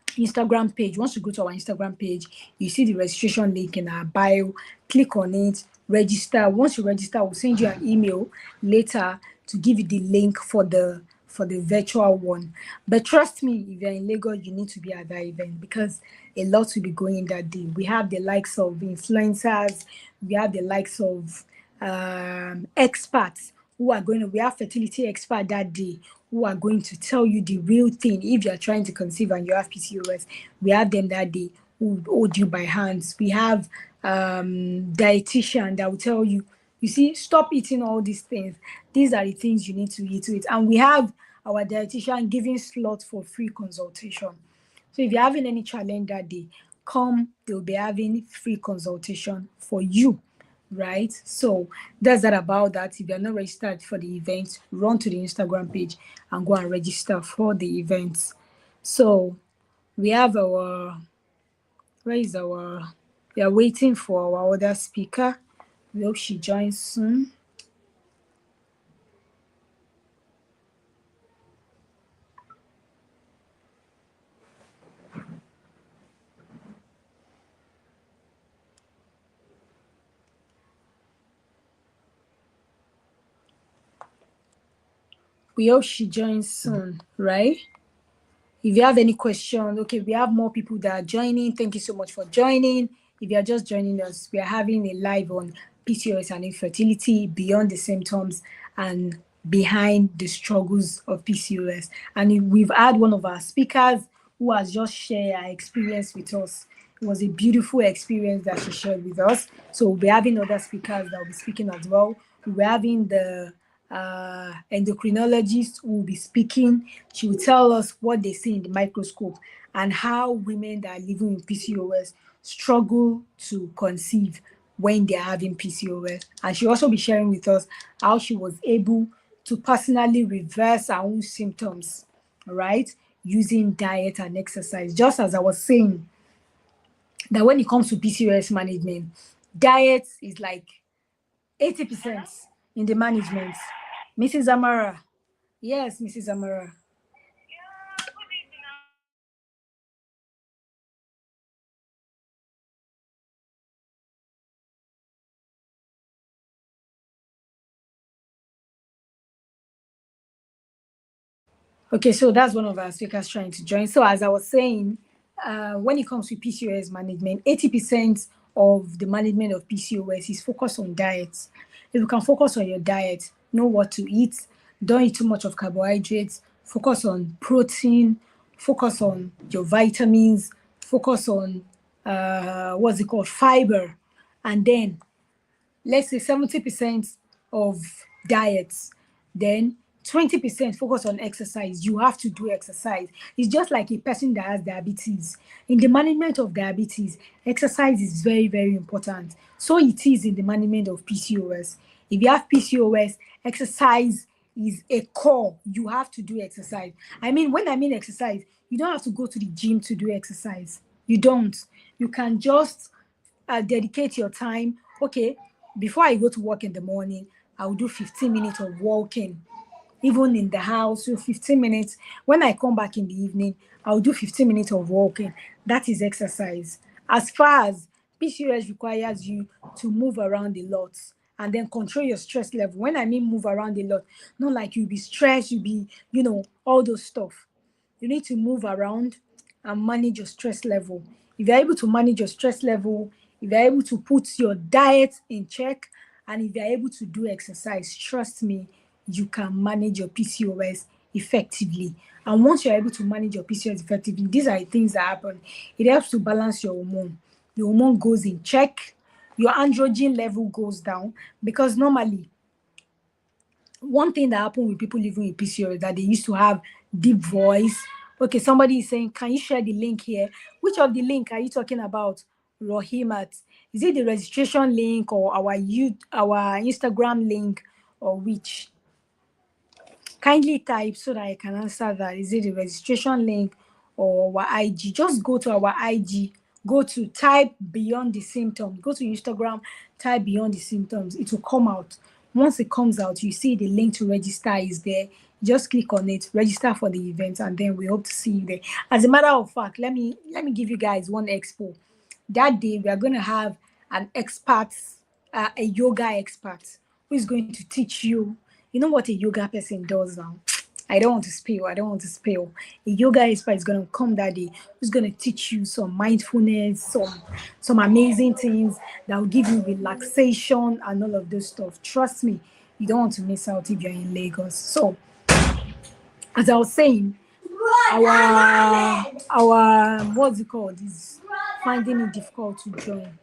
Speaker 1: Instagram page. Once you go to our Instagram page, you see the registration link in our bio. Click on it, register. Once you register, we'll send you an email later to give you the link for the virtual one. But trust me, if you're in Lagos, you need to be at that event, because a lot will be going that day. We have the likes of influencers, we have the likes of experts who are going to, we have fertility expert that day who are going to tell you the real thing. If you're trying to conceive and you have PCOS, we have them that day who will hold you by hands. We have dietitian that will tell you, you see, stop eating all these things. These are the things you need to eat to it. And we have our dietitian giving slots for free consultation. So if you're having any challenge that day, come, they'll be having free consultation for you, right? So that's that about that. If you're not registered for the event, run to the Instagram page and go and register for the events. So we have our, where is our, we are waiting for our other speaker. We hope she joins soon. We hope she joins soon, right? If you have any questions, okay, we have more people that are joining. Thank you so much for joining. If you are just joining us, we are having a live on PCOS and infertility, beyond the symptoms and behind the struggles of PCOS. And we've had one of our speakers who has just shared her experience with us. It was a beautiful experience that she shared with us. So we'll be having other speakers that will be speaking as well. We're having the endocrinologist who will be speaking. She will tell us what they see in the microscope and how women that are living with PCOS struggle to conceive when they're having PCOS. And she'll also be sharing with us how she was able to personally reverse her own symptoms, right? Using diet and exercise. Just as I was saying, that when it comes to PCOS management, diet is like 80% in the management. Mrs. Amara. Yes, Mrs. Amara. Okay, so that's one of our speakers trying to join. So as I was saying, when it comes to PCOS management, 80% of the management of PCOS is focused on diet. If you can focus on your diet, know what to eat, don't eat too much of carbohydrates, focus on protein, focus on your vitamins, focus on what's it called, fiber, and then let's say 70% of diets, then 20% focus on exercise. You have to do exercise. It's just like a person that has diabetes. In the management of diabetes, exercise is very, very important. So it is in the management of PCOS. If you have PCOS, exercise is a core. You have to do exercise. I mean, when I mean exercise, you don't have to go to the gym to do exercise. You don't. You can just dedicate your time. Okay, before I go to work in the morning, I will do 15 minutes of walking, even in the house. So 15 minutes. When I come back in the evening, I'll do 15 minutes of walking. That is exercise. As far as PCOS requires you to move around a lot and then control your stress level. When I mean move around a lot, not like you'll be stressed, you'll be, all those stuff. You need to move around and manage your stress level. If you're able to manage your stress level, if you're able to put your diet in check, and if you're able to do exercise, trust me, you can manage your PCOS effectively. And once you're able to manage your PCOS effectively, these are the things that happen. It helps to balance your hormone. Your hormone goes in check, your androgen level goes down, because normally one thing that happened with people living with PCOS is that they used to have deep voice. Okay, somebody is saying, can you share the link here? Which of the link are you talking about, Rohimat? Is it the registration link or our Instagram link, or which? Kindly type so that I can answer that. Is it the registration link or our IG? Just go to our IG, go to type beyond the symptoms, go to Instagram, type beyond the symptoms. It will come out. Once it comes out, you see the link to register is there. Just click on it, register for the event, and then we hope to see you there. As a matter of fact, let me give you guys one expo. That day we are going to have an expert, a yoga expert, who is going to teach you. You know what a yoga person does now? I don't want to spill. I don't want to spill. A yoga expert is going to come that day, who's going to teach you some mindfulness, some amazing things that will give you relaxation and all of those stuff. Trust me, you don't want to miss out if you're in Lagos. So, as I was saying, our what's it called is finding it difficult to join.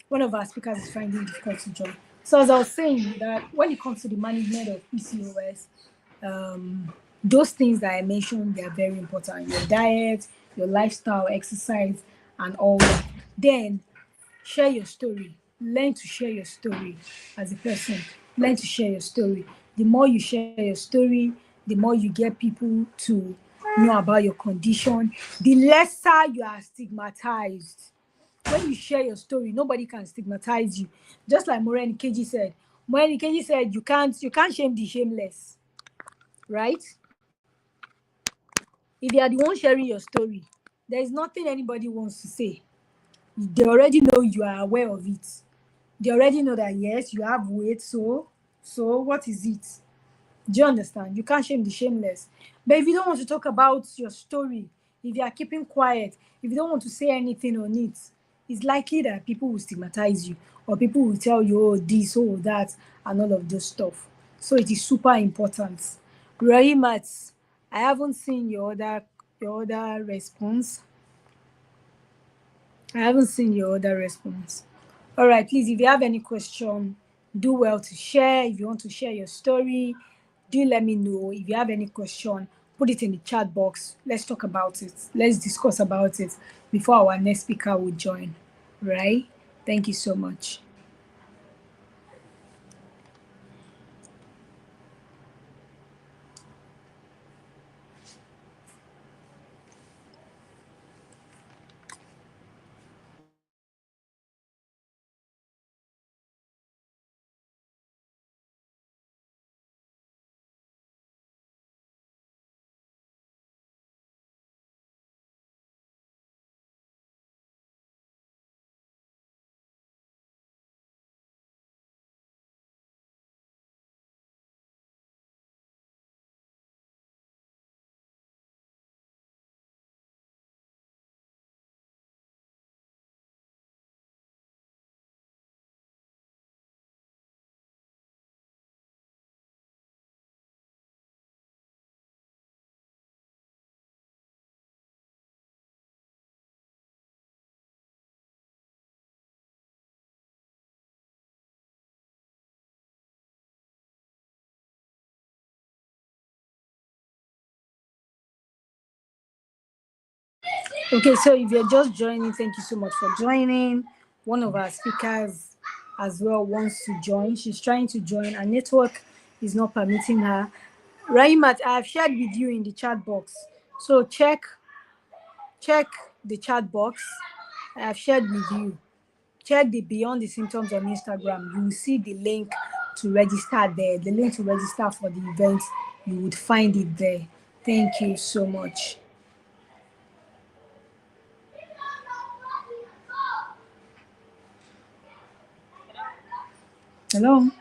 Speaker 1: One of our speakers is finding it difficult to join. So as I was saying, that when it comes to the management of PCOS, those things that I mentioned, they are very important. Your diet, your lifestyle, exercise, and all that. Then share your story. Learn to share your story as a person. Learn to share your story. The more you share your story, the more you get people to know about your condition, the lesser you are stigmatized. When you share your story, nobody can stigmatize you. Just like Moren Keji said. Moren Keji said, you can't shame the shameless, right? If you are the one sharing your story, there is nothing anybody wants to say. They already know you are aware of it. They already know that yes, you have weight, so what is it? Do you understand? You can't shame the shameless. But if you don't want to talk about your story, if you are keeping quiet, if you don't want to say anything on it, it's likely that people will stigmatize you, or people will tell you, oh, this, oh, that, and all of those stuff. So it is super important. Rahimat, I haven't seen your other response. I haven't seen your other response. All right, please, if you have any question, Do well to share. If you want to share your story, do let me know. If you have any question, put it in the chat box. Let's talk about it. Let's discuss about it before our next speaker will join. Right? Thank you so much. Okay, so if you're just joining, thank you so much for joining. One of our speakers as well wants to join. She's trying to join. Her network is not permitting her. Rahimat, I have shared with you in the chat box. So check the chat box. I have shared with you. Check the Beyond the Symptoms on Instagram. You will see the link to register there. The link to register for the event, you would find it there. Thank you so much. Hello.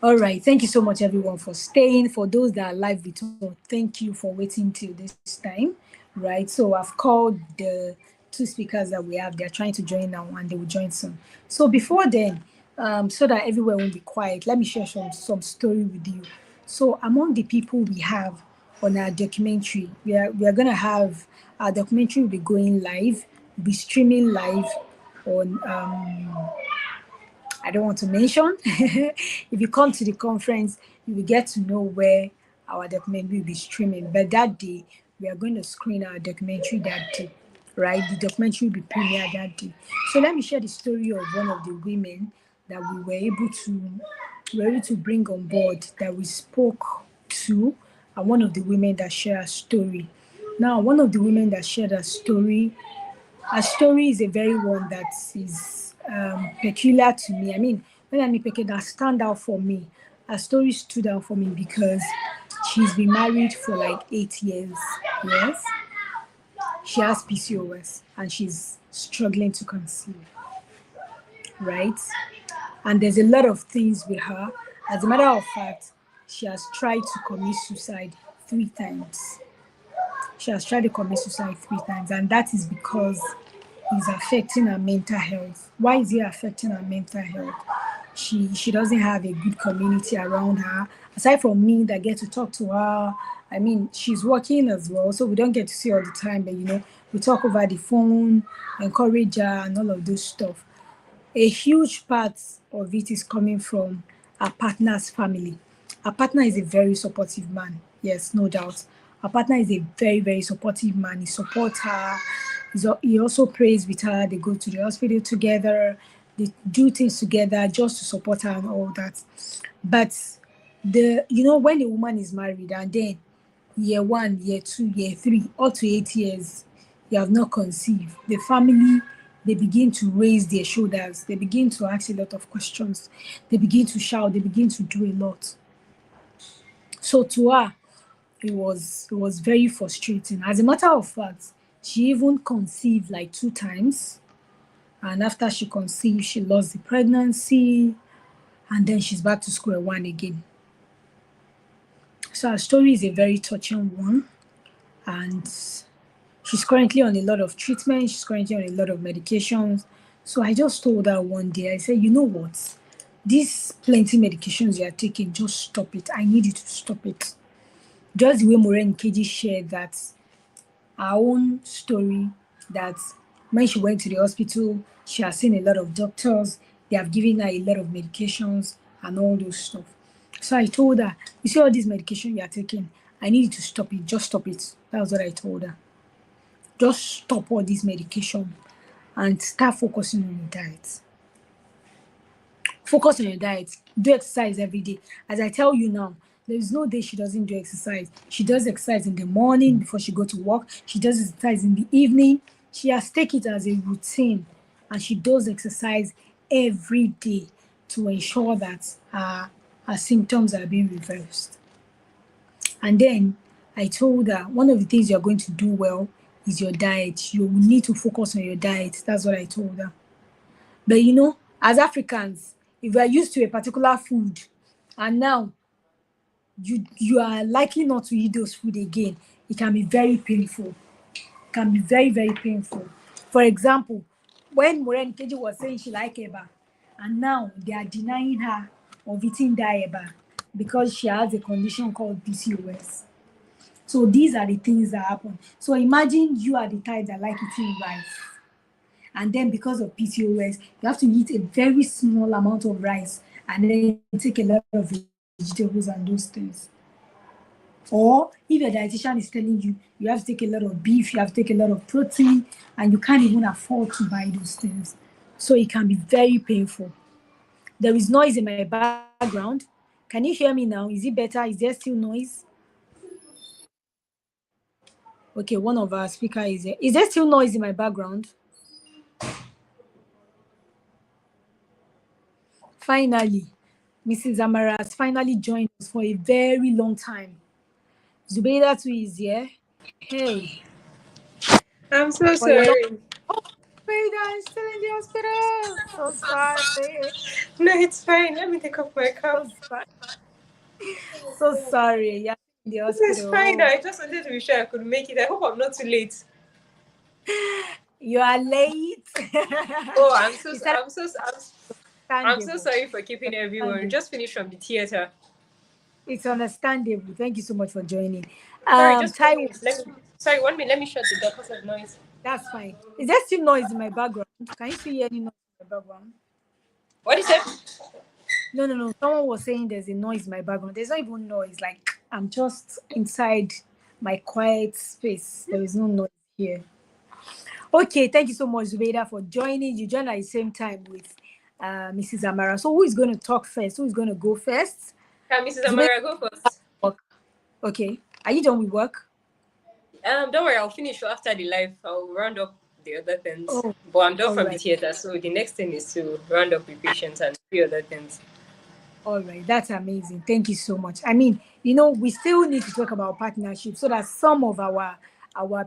Speaker 1: All right. Thank you so much, everyone, for staying. For those that are live with us, thank you for waiting till this time. Right. So I've called the two speakers that we have. They're trying to join now, and they will join soon. So before then, so that everywhere won't be quiet, let me share some story with you. So among the people we have on our documentary, we are gonna have our documentary will be going live, be streaming live on I don't want to mention. If you come to the conference, you will get to know where our documentary will be streaming. But that day, we are going to screen our documentary that day, right? The documentary will be premiered that day. So let me share the story of one of the women that we were able to bring on board, that we spoke to, and one of the women that shared a story. Now, one of the women that shared a story, her story is a very one that is peculiar to me. I mean, when I mean peculiar, that stand out for me. Her story stood out for me because she's been married for like 8 years. Yes, she has PCOS and she's struggling to conceive, right? And there's a lot of things with her. As a matter of fact, she has tried to commit suicide 3 times. She has tried to commit suicide 3 times, and that is because it's affecting her mental health. Why is it affecting her mental health? She doesn't have a good community around her. Aside from me that get to talk to her, I mean, she's working as well, so we don't get to see her all the time, but we talk over the phone, encourage her, and all of those stuff. A huge part of it is coming from our partner's family. Our partner is a very supportive man. Yes, no doubt. Our partner is a very, very supportive man. He supports her. He also prays with her. They go to the hospital together. They do things together just to support her and all that. But when a woman is married and then year 1, year 2, year 3, up to 8 years, you have not conceived, the family, they begin to raise their shoulders. They begin to ask a lot of questions. They begin to shout. They begin to do a lot. So to her, it was very frustrating. As a matter of fact, she even conceived like 2 times, and after she conceived, she lost the pregnancy, and then she's back to square one again. So her story is a very touching one, and she's currently on a lot of treatment. She's currently on a lot of medications. So I just told her one day, I said, you know what? These plenty medications you are taking, just stop it. I need you to stop it. Just the way Maureen Keji shared that our own story, that when she went to the hospital, she has seen a lot of doctors. They have given her a lot of medications and all those stuff. So I told her, you see all this medication you are taking, I need you to stop it. Just stop it. That was what I told her. Just stop all this medication and start focusing on your diet. Focus on your diet. Do exercise every day. As I tell you now, there is no day she doesn't do exercise. She does exercise in the morning before she go to work. She does exercise in the evening. She has taken it as a routine, and she does exercise every day to ensure that her symptoms are being reversed. And then I told her, one of the things you're going to do well is your diet. You will need to focus on your diet. That's what I told her. But you know, as Africans, if we are used to a particular food and now you are likely not to eat those food again, it can be very painful. It can be very, very painful. For example, when Maureen Keji was saying she liked eba, and now they are denying her of eating that eba because she has a condition called PCOS. So these are the things that happen. So imagine you are the type that like eating rice, and then because of PCOS, you have to eat a very small amount of rice and then take a lot of vegetables and those things. Or if your dietitian is telling you you have to take a lot of beef, you have to take a lot of protein, and you can't even afford to buy those things. So it can be very painful. There is noise in my background. Can you hear me now? Is it better? Is there still noise? Okay, one of our speakers is here. Is there still noise in my background? Finally, Mrs. Amara has finally joined us for a very long time. Zubeida too is here. Hey.
Speaker 4: I'm so
Speaker 1: For a long-
Speaker 4: sorry.
Speaker 1: Oh, Zubeida is still in the hospital. So sorry.
Speaker 4: No, it's fine. Let me take off my cap.
Speaker 1: So sorry. So sorry. You're in the
Speaker 4: It's fine.
Speaker 1: hospital.
Speaker 4: I just wanted to be sure I could make it. I hope I'm not too late.
Speaker 1: You are late.
Speaker 4: Oh, I'm so
Speaker 1: You said
Speaker 4: I'm so
Speaker 1: understandable.
Speaker 4: sorry for keeping everyone. We
Speaker 1: Understandable.
Speaker 4: just finished from the theater.
Speaker 1: It's understandable. Thank you so much for joining.
Speaker 4: Sorry, just 1 minute.
Speaker 1: Taiwo,
Speaker 4: Sorry, 1 minute. Let me shut the door because of noise.
Speaker 1: that's fine. Is there still noise in my background? Can you still hear any noise in my background?
Speaker 4: What is it?
Speaker 1: No, no, no. Someone was saying there's a noise in my background. There's not even noise. Like I'm just inside my quiet space. There is no noise here. Okay, thank you so much, Zubeida, for joining. You joined at the same time with Mrs. Amara. So who is going to talk first? Who is going to go first?
Speaker 4: Can Mrs. Amara go first?
Speaker 1: Okay. Are you done with work?
Speaker 4: Don't worry. I'll finish after the live. I'll round up the other things.
Speaker 1: Oh,
Speaker 4: But I'm done
Speaker 1: all
Speaker 4: from the
Speaker 1: right.
Speaker 4: theater, so the next thing is to round up with patients and few other things.
Speaker 1: All right, that's amazing. Thank you so much. I mean, you know, we still need to talk about partnership so that some of our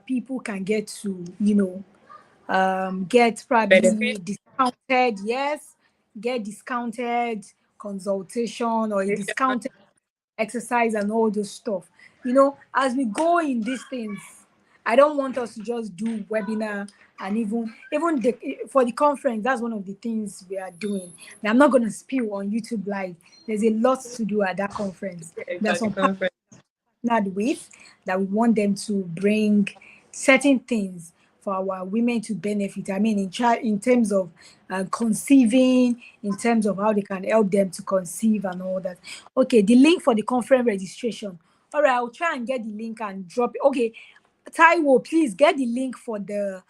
Speaker 1: people can get to, you know, get probably
Speaker 4: Benefit.
Speaker 1: discounted, yes, get discounted consultation or a discounted exercise and all those stuff. You know, as we go in these things, I don't want us to just do webinar and for the conference. That's one of the things we are doing. Now, I'm not going to spill on YouTube Live. There's a lot to do at that conference. There's some
Speaker 4: Conference.
Speaker 1: partnered with that we want them to bring certain things for our women to benefit. I mean, in terms of conceiving, in terms of how they can help them to conceive and all that. Okay, the link for the conference registration. All right, I'll try and get the link and drop it. Okay, Taiwo, please get the link for the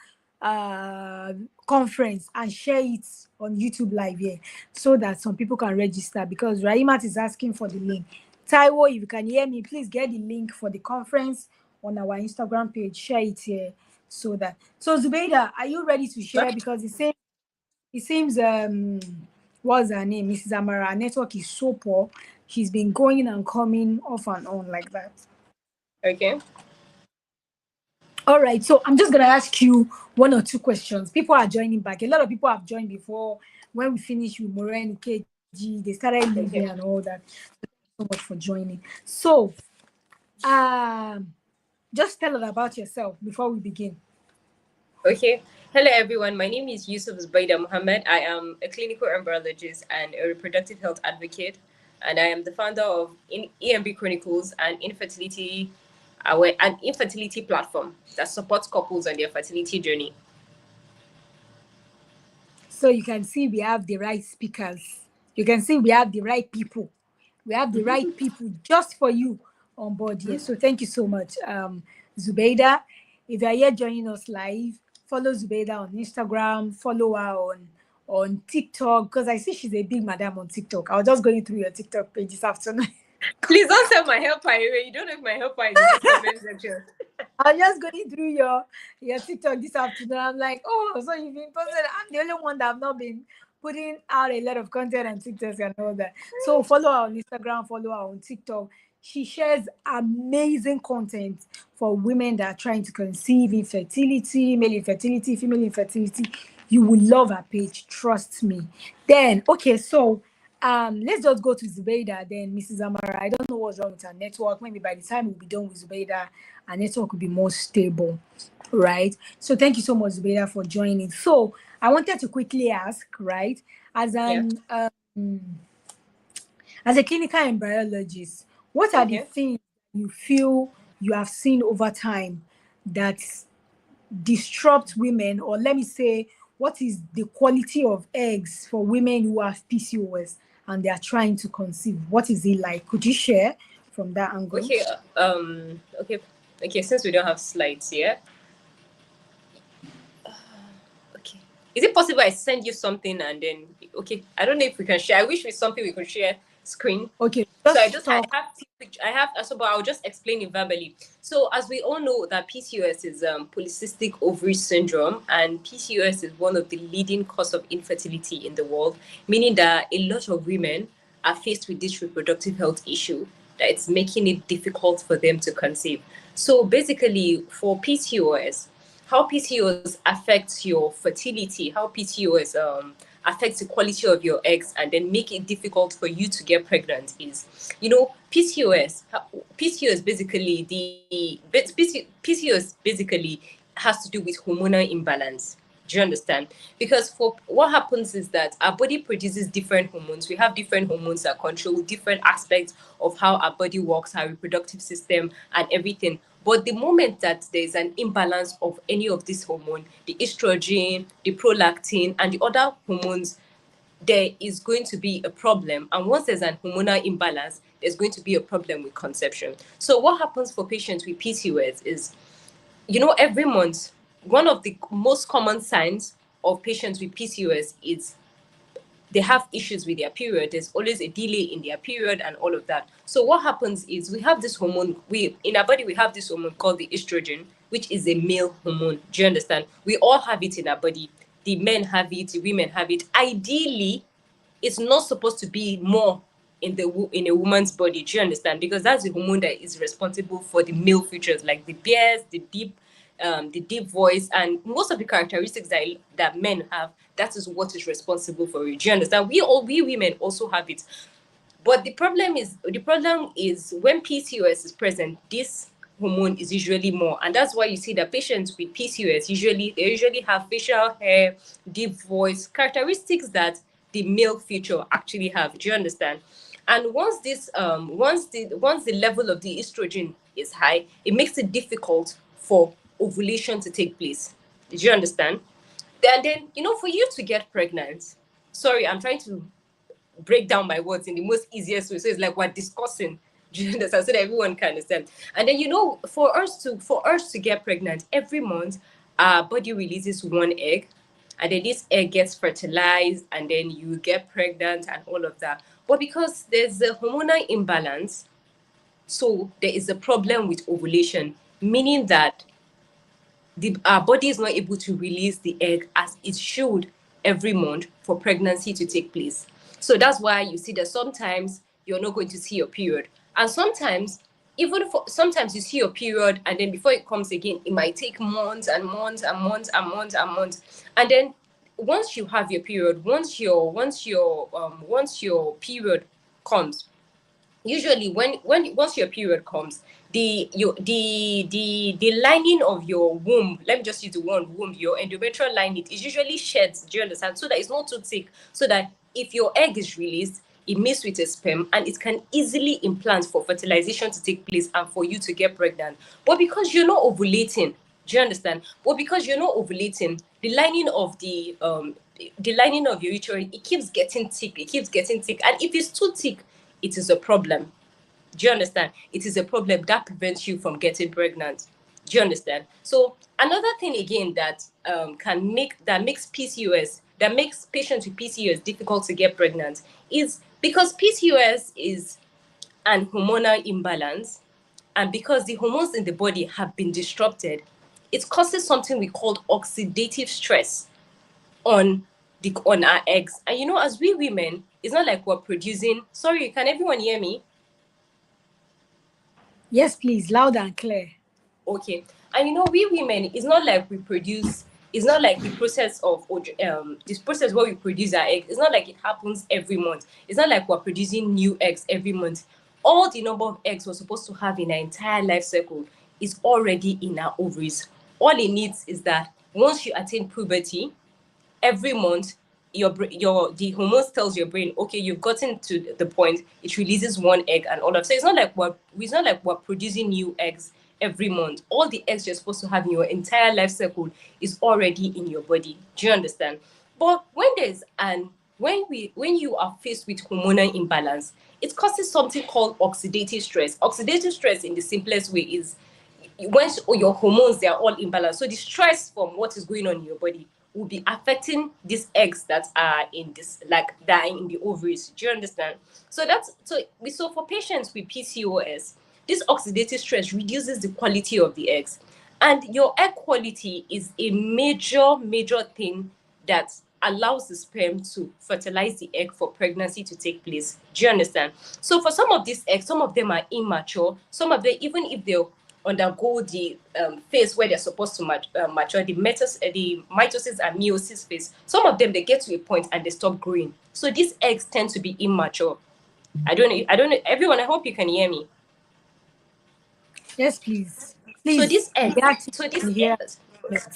Speaker 1: conference and share it on YouTube Live here so that some people can register, because Raimat is asking for the link. Taiwo, if you can hear me, please get the link for the conference on our Instagram page. Share it here so Zubeida, are you ready to share? Because it seems what's her name, Mrs. Amara, our network is so poor She's been going and coming off and on like that.
Speaker 4: Okay.
Speaker 1: All right, so I'm just gonna ask you one or two questions. People are joining back. A lot of people have joined before. When we finished with Moren KG, they started leaving and all that. Thank you so much for joining. So, just tell us about yourself before we begin.
Speaker 4: Okay. Hello, everyone. My name is Yusuf Zubaida Muhammad. I am a clinical embryologist and a reproductive health advocate, and I am the founder of EMB Chronicles, an infertility platform that supports couples on their fertility journey.
Speaker 1: So you can see we have the right speakers. You can see we have the right people. We have the right people just for you on board here. So thank you so much, Zubaida. If you are here joining us live, follow Zubaida on Instagram, follow her on TikTok, because I see she's a big madam on TikTok. I was just going through your TikTok page this afternoon.
Speaker 4: Please don't send my helper away. You don't know if my helper is in this comment section.
Speaker 1: I was just going through your TikTok this afternoon. I'm like, oh, so you've been posting. I'm the only one that have not been putting out a lot of content on TikTok and all that. So follow her on Instagram, follow her on TikTok. She shares amazing content for women that are trying to conceive, infertility, male infertility, female infertility. You will love her page, trust me. Then, okay, so let's just go to Zubaida, then Mrs. Amara. I don't know what's wrong with her network. Maybe by the time we'll be done with Zubaida, our network will be more stable, right? So thank you so much, Zubaida, for joining. So I wanted to quickly ask, right, as as a clinical embryologist, what are the things you feel you have seen over time that disrupt women, or let me say, what is the quality of eggs for women who have PCOS and they are trying to conceive? What is it like? Could you share from that angle?
Speaker 4: Okay. Okay. Since we don't have slides here, okay. Is it possible I send you something and then I don't know if we can share. I wish with something we could share screen.
Speaker 1: Okay.
Speaker 4: So I have but I'll just explain it verbally. So as we all know that PCOS is polycystic ovary syndrome, and PCOS is one of the leading cause of infertility in the world, meaning that a lot of women are faced with this reproductive health issue that it's making it difficult for them to conceive. So basically for PCOS, how PCOS affects your fertility, how PCOS affects the quality of your eggs and then make it difficult for you to get pregnant is, PCOS basically has to do with hormonal imbalance. Do you understand? Because for what happens is that our body produces different hormones. We have different hormones that control different aspects of how our body works, our reproductive system, and everything. But the moment that there's an imbalance of any of these hormones, the estrogen, the prolactin, and the other hormones, there is going to be a problem. And once there's an hormonal imbalance, there's going to be a problem with conception. So what happens for patients with PCOS is, every month, one of the most common signs of patients with PCOS is they have issues with their period. There's always a delay in their period and all of that. So what happens is we have this hormone, in our body, we have this hormone called the estrogen, which is a male hormone. Do you understand? We all have it in our body. The men have it, the women have it. Ideally, it's not supposed to be more in a woman's body. Do you understand? Because that's the hormone that is responsible for the male features, like the bears, the deep voice, and most of the characteristics that men have. That is what is responsible for it. Do you understand? We women also have it. But the problem is when PCOS is present, this hormone is usually more, and that's why you see that patients with PCOS usually have facial hair, deep voice, characteristics that the male feature actually have. Do you understand? And once the level of the estrogen is high, it makes it difficult for ovulation to take place. Did you understand? And then, for you to get pregnant, sorry, I'm trying to break down my words in the most easiest way. So it's like we're discussing, do you understand? So that everyone can understand. And then, for us to get pregnant, every month, our body releases one egg, and then this egg gets fertilized, and then you get pregnant and all of that. But because there's a hormonal imbalance, so there is a problem with ovulation, meaning that our body is not able to release the egg as it should every month for pregnancy to take place. So that's why you see that sometimes you're not going to see your period. And sometimes, sometimes you see your period, and then before it comes again, it might take months and months and months and months and months. And then once you have your period, once your period comes, usually when once your period comes, the lining of your womb, let me just use the word womb, your endometrial lining is usually shed, do you understand, so that it's not too thick, so that if your egg is released, it meets with a sperm and it can easily implant for fertilization to take place and for you to get pregnant. But because you're not ovulating, do you understand? But because you're not ovulating, the lining of the lining of your uterus, it keeps getting thick, and if it's too thick, it is a problem. Do you understand? It is a problem that prevents you from getting pregnant. Do you understand? So another thing again that makes PCOS, that makes patients with PCOS difficult to get pregnant, is because PCOS is an hormonal imbalance, and because the hormones in the body have been disrupted, it causes something we call oxidative stress on our eggs. And as we women, it's not like we're producing. Sorry, can everyone hear me?
Speaker 1: Yes, please, loud and clear.
Speaker 4: Okay. And we women, it's not like we produce, it's not like the process of this process where we produce our eggs, it's not like it happens every month. It's not like we're producing new eggs every month. All the number of eggs we're supposed to have in our entire life cycle is already in our ovaries. All it needs is that once you attain puberty, every month the hormones tells your brain, okay, you've gotten to the point, it releases one egg and all of. So it's not like we're producing new eggs every month. All the eggs you're supposed to have in your entire life cycle is already in your body. Do you understand? But when you are faced with hormonal imbalance, it causes something called oxidative stress. Oxidative stress, in the simplest way, is when your hormones, they are all imbalanced. So the stress from what is going on in your body will be affecting these eggs that are in the ovaries. Do you understand? So for patients with PCOS, this oxidative stress reduces the quality of the eggs, and your egg quality is a major thing that allows the sperm to fertilize the egg for pregnancy to take place. Do you understand? So for some of these eggs, some of them are immature. Some of them, even if they undergo the phase where they're supposed to mature, the mitosis and meiosis phase, some of them, they get to a point and they stop growing. So these eggs tend to be immature. I don't know, everyone, I hope you can hear me.
Speaker 1: Yes, please.
Speaker 4: So
Speaker 1: Please.
Speaker 4: these eggs,
Speaker 1: We actually can hear. Yes.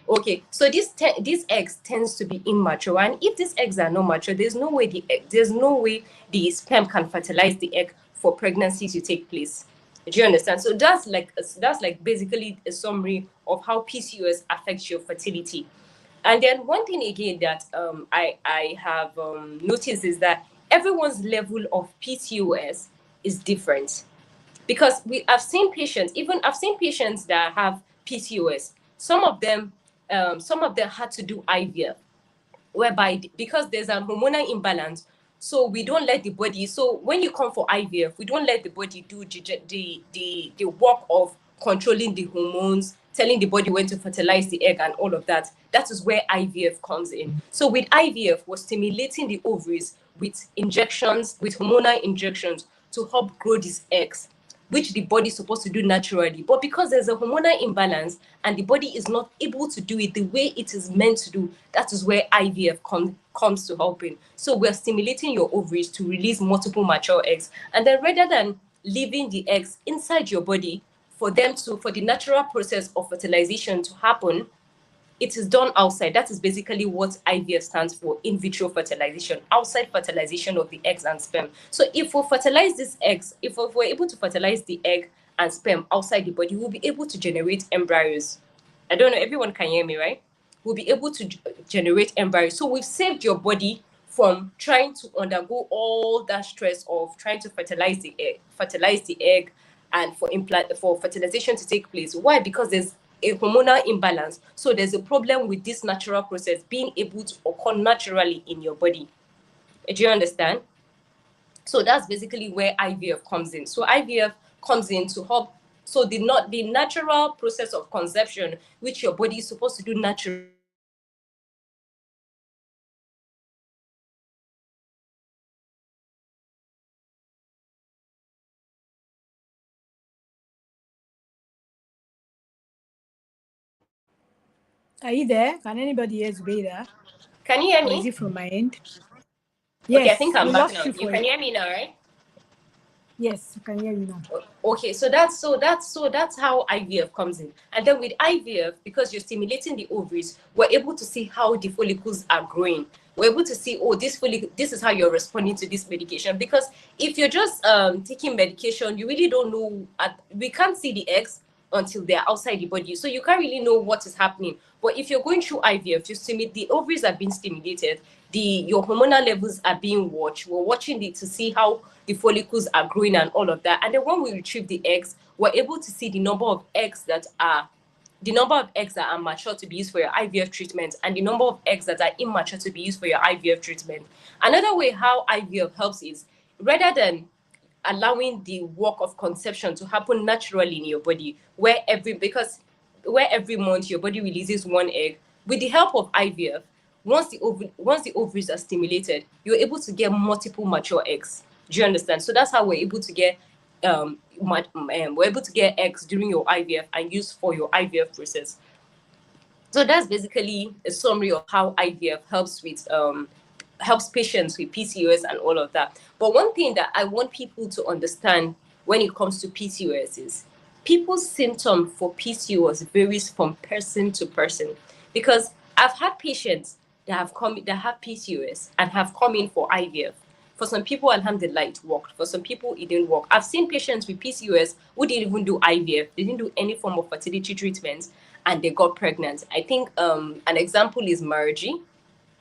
Speaker 4: Okay, so these eggs tends to be immature, and if these eggs are not mature, there's no way the sperm can fertilize the egg for pregnancy to take place. Do you understand? So that's like basically a summary of how PCOS affects your fertility. And then one thing again that I have noticed is that everyone's level of PCOS is different, because I've seen patients that have PCOS. Some of them had to do IVF, whereby because there's a hormonal imbalance, so we don't let the body. So when you come for IVF, we don't let the body do the work of controlling the hormones, telling the body when to fertilize the egg and all of that. That is where IVF comes in. So with IVF, we're stimulating the ovaries with injections, with hormonal injections, to help grow these eggs, which the body is supposed to do naturally. But because there's a hormonal imbalance and the body is not able to do it the way it is meant to do, that is where IVF comes to helping. So we're stimulating your ovaries to release multiple mature eggs. And then rather than leaving the eggs inside your body for the natural process of fertilization to happen, it is done outside. That is basically what IVF stands for: in vitro fertilization, outside fertilization of the eggs and sperm. So if we fertilize these eggs, if we're able to fertilize the egg and sperm outside the body, we'll be able to generate embryos. I don't know, everyone can hear me, right? We'll be able to generate embryos. So we've saved your body from trying to undergo all that stress of trying to fertilize the egg, and for fertilization to take place. Why? Because there's a hormonal imbalance. So there's a problem with this natural process being able to occur naturally in your body. Do you understand? So that's basically where IVF comes in. So IVF comes in to help. So the natural process of conception, which your body is supposed to do naturally,
Speaker 1: Are you there? Can anybody else be there?
Speaker 4: Can you hear
Speaker 1: Or is
Speaker 4: me?
Speaker 1: it from my end?
Speaker 4: Okay, I think
Speaker 1: Yes,
Speaker 4: I'm
Speaker 1: we
Speaker 4: back
Speaker 1: lost
Speaker 4: now.
Speaker 1: you
Speaker 4: You
Speaker 1: for
Speaker 4: can
Speaker 1: it.
Speaker 4: hear me now, right?
Speaker 1: Yes, I can hear you now.
Speaker 4: Okay, so that's how IVF comes in. And then with IVF, because you're stimulating the ovaries, we're able to see how the follicles are growing. We're able to see, oh, this is how you're responding to this medication. Because if you're just taking medication, you really don't know. We can't see the eggs until they're outside the body, so you can't really know what is happening. But if you're going through IVF, you stimulate, the ovaries are being stimulated, your hormonal levels are being watched. We're watching it to see how the follicles are growing and all of that. And then when we retrieve the eggs, we're able to see the number of eggs that are mature to be used for your IVF treatment and the number of eggs that are immature to be used for your IVF treatment. Another way how IVF helps is, rather than allowing the work of conception to happen naturally in your body, where every month your body releases one egg, with the help of IVF, once the ovaries are stimulated, you're able to get multiple mature eggs. Do you understand? So that's how we're able to get eggs during your IVF and use for your IVF process. So that's basically a summary of how IVF helps patients with PCOS and all of that. But one thing that I want people to understand when it comes to PCOS is, people's symptom for PCOS varies from person to person. Because I've had patients that have PCOS and have come in for IVF. For some people, alhamdulillah, it worked. For some people, it didn't work. I've seen patients with PCOS who didn't even do IVF. They didn't do any form of fertility treatment, and they got pregnant. I think an example is Margie.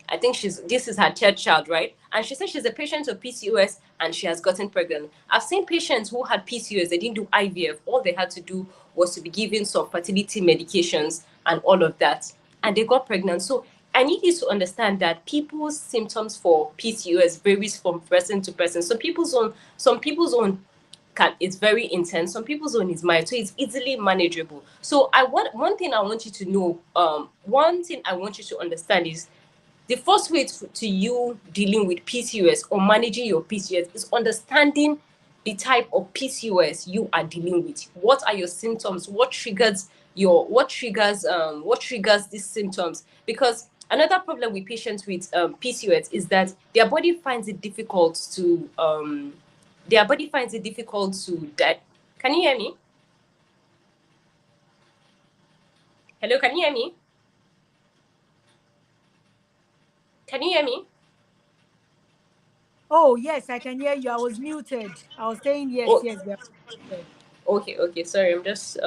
Speaker 4: I think this is her third child, right? And she said she's a patient of PCOS and she has gotten pregnant. I've seen patients who had PCOS, they didn't do IVF. All they had to do was to be given some fertility medications and all of that, and they got pregnant. So I need you to understand that people's symptoms for PCOS varies from person to person. Some people's own it's very intense. Some people's own is mild, so it's easily manageable. So one thing I want you to know, one thing I want you to understand is, the first way to you dealing with PCOS or managing your PCOS is understanding the type of PCOS you are dealing with. What are your symptoms? What triggers these symptoms? Because another problem with patients with PCOS is that their body finds it difficult to Can you hear me? Hello, can you hear me? Can you hear me?
Speaker 1: Oh, yes, I can hear you. I was muted. I was saying yes,
Speaker 4: Oh,
Speaker 1: yes, we are muted.
Speaker 4: okay. Sorry, I'm just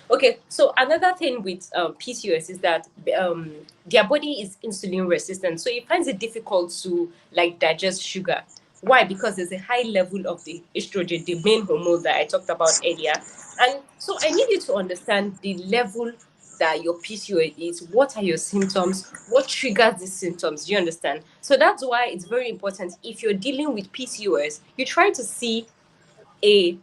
Speaker 4: Okay, so another thing with PCOS is that their body is insulin resistant, so it finds it difficult to like digest sugar. Why? Because there's a high level of the estrogen, the main hormone that I talked about earlier. And so I need you to understand the level that your PCOS is. What are your symptoms? What triggers these symptoms? Do you understand? So that's why it's very important, if you're dealing with PCOS, you try to see a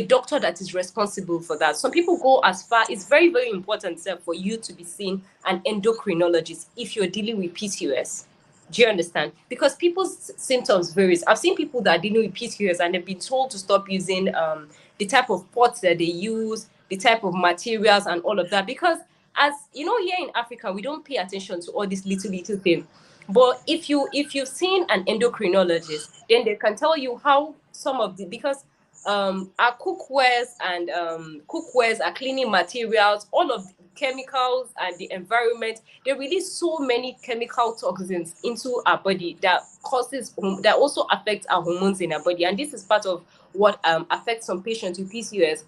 Speaker 4: doctor that is responsible for that. Some people go as far, it's very, very important, sir, for you to be seeing an endocrinologist if you're dealing with PCOS. Do you understand? Because people's symptoms varies. I've seen people that are dealing with PCOS and they've been told to stop using the type of pots that they use, the type of materials and all of that. Because, as you know, here in Africa, we don't pay attention to all these little things. But if you've seen an endocrinologist, then they can tell you how some of the, because our cookwares, our cleaning materials, all of the chemicals and the environment, they release so many chemical toxins into our body that also affect our hormones in our body, and this is part of what affects some patients with PCOS.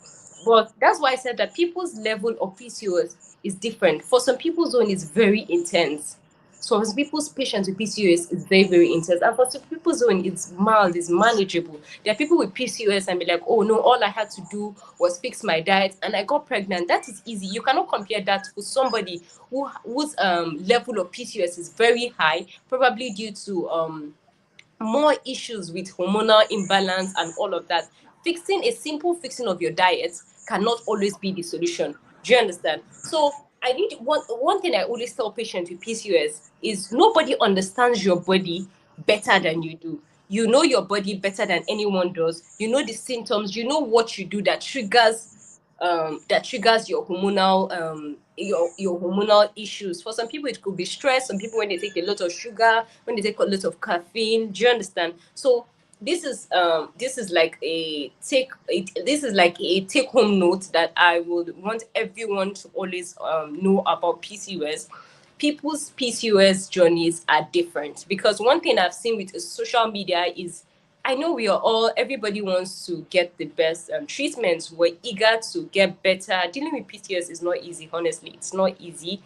Speaker 4: But that's why I said that people's level of PCOS is different. For some people's own is very intense. So some people's patients with PCOS is very, very intense. And for some people's own, it's mild, it's manageable. There are people with PCOS and be like, oh no, all I had to do was fix my diet and I got pregnant. That is easy. You cannot compare that with somebody whose level of PCOS is very high, probably due to more issues with hormonal imbalance and all of that. A simple fixing of your diet cannot always be the solution. Do you understand? So I need one thing I always tell patients with PCOS is, nobody understands your body better than you do. You know your body better than anyone does. You know the symptoms, you know what you do that triggers that triggers your hormonal your hormonal issues. For some people, it could be stress. Some people, when they take a lot of sugar, when they take a lot of caffeine. Do you understand? So this is like a take home note that I would want everyone to always know about PCOS. People's PCOS journeys are different, because one thing I've seen with social media is, I know everybody wants to get the best treatments. We're eager to get better. Dealing with PCOS is not easy, honestly. It's not easy.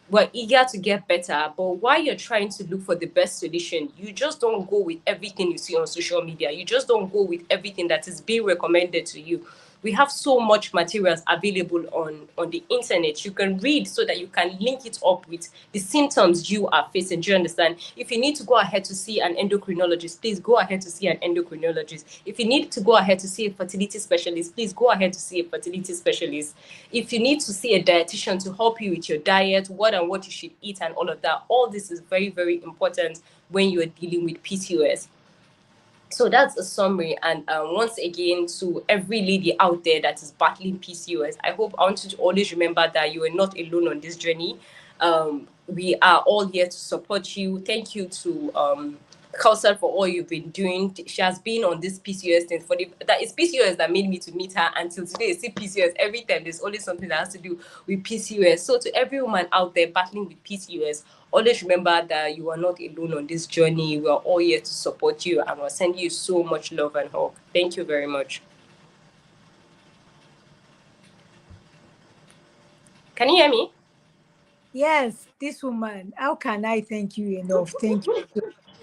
Speaker 4: We're eager to get better, but while you're trying to look for the best solution, you just don't go with everything you see on social media. You just don't go with everything that is being recommended to you. We have so much materials available on the internet. You can read so that you can link it up with the symptoms you are facing. Do you understand? If you need to go ahead to see an endocrinologist, please go ahead to see an endocrinologist. If you need to go ahead to see a fertility specialist, please go ahead to see a fertility specialist. If you need to see a dietitian to help you with your diet, what you should eat and all of that, all this is very, very important when you are dealing with PCOS. So that's a summary. And once again, to every lady out there that is battling PCOS, I want you to always remember that you are not alone on this journey. We are all here to support you. Thank you to Kausar for all you've been doing. She has been on this PCOS thing that is PCOS that made me to meet her until today. See, PCOS every time there's always something that has to do with PCOS. So to every woman out there battling with PCOS, always remember that you are not alone on this journey. We are all here to support you, and we're sending you so much love and hope. Thank you very much. Can you hear me?
Speaker 1: Yes, this woman. How can I thank you enough? Thank you.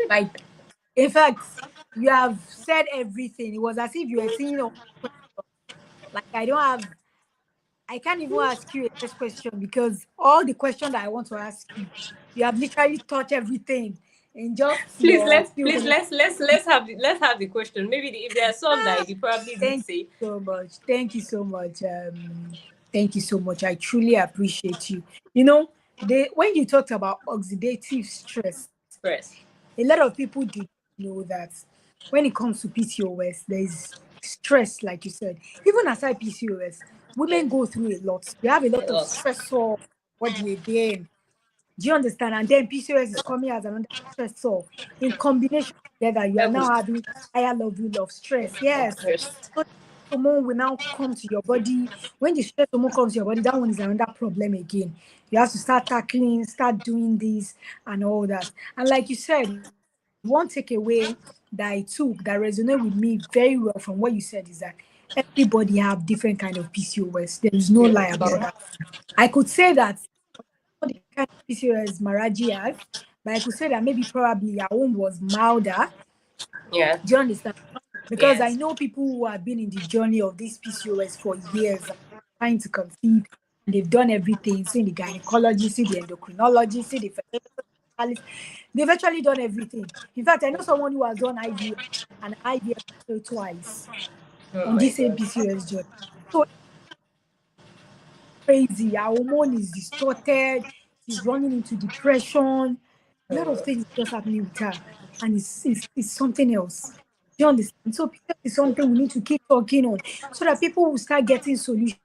Speaker 1: Like, in fact, you have said everything. It was as if you were saying, like, I can't even ask you a next question, because all the questions that I want to ask you, you have literally touched everything in just
Speaker 4: Please
Speaker 1: your few minutes.
Speaker 4: let's have the question. Maybe if there are some that you probably didn't
Speaker 1: Thank
Speaker 4: say.
Speaker 1: you so much. Thank you so much. Thank you so much. I truly appreciate you. You know, when you talked about oxidative stress,
Speaker 4: Press.
Speaker 1: a lot of people did know that when it comes to PCOS, there's stress, like you said. Even aside PCOS, women go through a lot. We have a lot
Speaker 4: A
Speaker 1: of
Speaker 4: lot.
Speaker 1: stressor body again. Do you understand? And then PCOS is coming as another stressor. In combination together, you are
Speaker 4: Double
Speaker 1: now having higher level of stress. Yes.
Speaker 4: stress.
Speaker 1: So hormone will now come to your body. When the stress hormone comes to your body, that one is another problem again. You have to start tackling, start doing this and all that. And like you said, one takeaway that I took that resonated with me very well from what you said is that everybody have different kind of PCOS. There is no lie about that. I could say that the kind of PCOS Maraji has, but I could say that maybe probably your own was milder.
Speaker 4: Yeah.
Speaker 1: Do you understand? Because I
Speaker 4: Yes.
Speaker 1: know people who have been in the journey of this PCOS for years, trying to conceive, and they've done everything. See the gynecologist, see the endocrinologist, see the fertility. They've actually done everything. In fact, I know someone who has done IVF and IVF twice
Speaker 4: Oh
Speaker 1: on
Speaker 4: my
Speaker 1: this same
Speaker 4: god.
Speaker 1: PCOS journey. So crazy. Our hormone is distorted. She's running into depression. A lot of things just happening with her, and it's something else. Do you understand? So it's something we need to keep talking on, so that people will start getting solutions.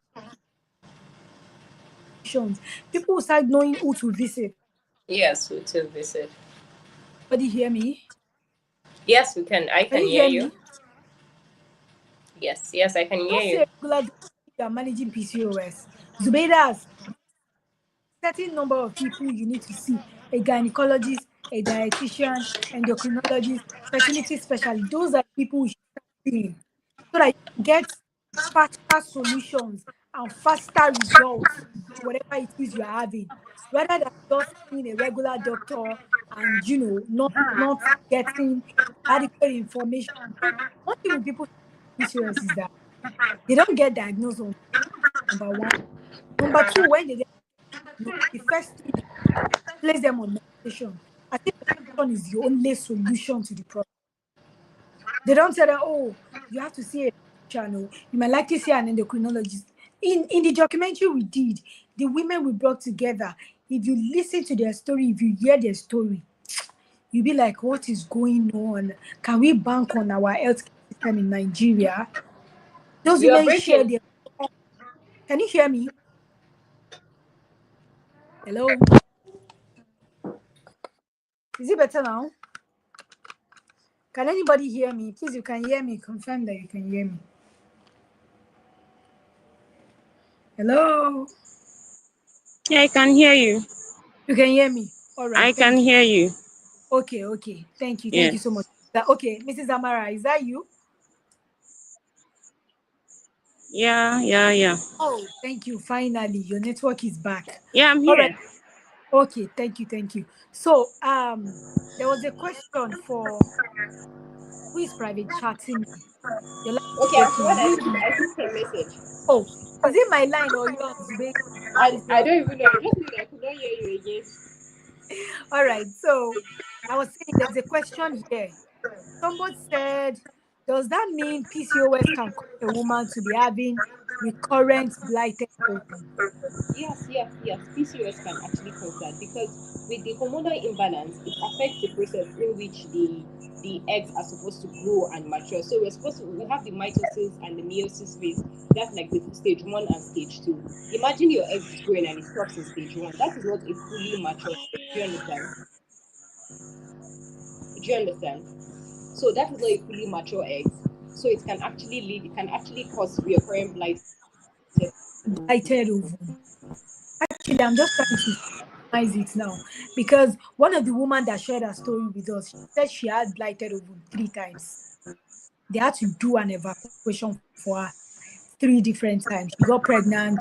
Speaker 1: People will start knowing who to visit.
Speaker 4: Yes, we will visit.
Speaker 1: Everybody hear me?
Speaker 4: Yes, we can. I
Speaker 1: Can
Speaker 4: can
Speaker 1: you
Speaker 4: hear
Speaker 1: hear
Speaker 4: you.
Speaker 1: me?
Speaker 4: Yes, yes, I can hear
Speaker 1: Don't
Speaker 4: you.
Speaker 1: say regular doctor you are managing PCOS. Zubaidas, certain number of people you need to see: a gynecologist, a dietitian, endocrinologist, fertility specialist. Those are the people we should start seeing, so that you can get faster solutions and faster results to whatever it is you're having, rather than just seeing a regular doctor and not getting adequate information. So one thing with people with PCOS is that they don't get diagnosed on number one. Number two, when they get the first thing place them on medication. I think medication is the only solution to the problem. They don't say that, oh, you have to see a channel. You might likely see an endocrinologist. In the documentary we did, the women we brought together, if you listen to their story, if you hear their story, you'll be like, what is going on? Can we bank on our healthcare system in Nigeria? Those
Speaker 4: You are
Speaker 1: women share
Speaker 4: breaking.
Speaker 1: their Can you hear me? Hello? Is it better now? Can anybody hear me? Please, you can hear me. Confirm that you can hear me. Hello?
Speaker 5: Yeah, I can hear you.
Speaker 1: You can hear me. All right.
Speaker 5: I can
Speaker 1: Thank you.
Speaker 5: hear you.
Speaker 1: Okay, okay. Thank you. Thank you so much.
Speaker 5: Yes.
Speaker 1: Okay, Mrs. Amara, is that you?
Speaker 5: Yeah, yeah, yeah.
Speaker 1: Oh, thank you. Finally, your network is back.
Speaker 5: Yeah, I'm
Speaker 1: All right.
Speaker 5: here.
Speaker 1: Okay, thank you, thank you. So, there was a question for who is private chatting me. Your line is
Speaker 4: Okay, as to what
Speaker 1: breaking. Who?
Speaker 4: I sent a message.
Speaker 1: Oh, is it my line or yours, Zube? Please
Speaker 4: I
Speaker 1: let me.
Speaker 4: don't even know. I just knew that I could not hear you again.
Speaker 1: All right. So, I was saying there's a question here. Somebody said, does that mean PCOS can cause a woman to be having recurrent blighted ovum?
Speaker 4: Yes. PCOS can actually cause that because with the hormonal imbalance, it affects the process in which the eggs are supposed to grow and mature. So we have the mitosis and the meiosis phase. That's like the stage one and stage two. Imagine your egg is growing and it stops in stage one. That is not a fully mature egg. Do you understand? Do you understand? So that is not a fully mature egg. So it can actually cause recurrent blighted
Speaker 1: Blighted ovum. Actually, I'm just trying to summarize it now because one of the women that shared her story with us, she said she had blighted ovum 3 times. They had to do an evacuation for her 3 different times. She got pregnant.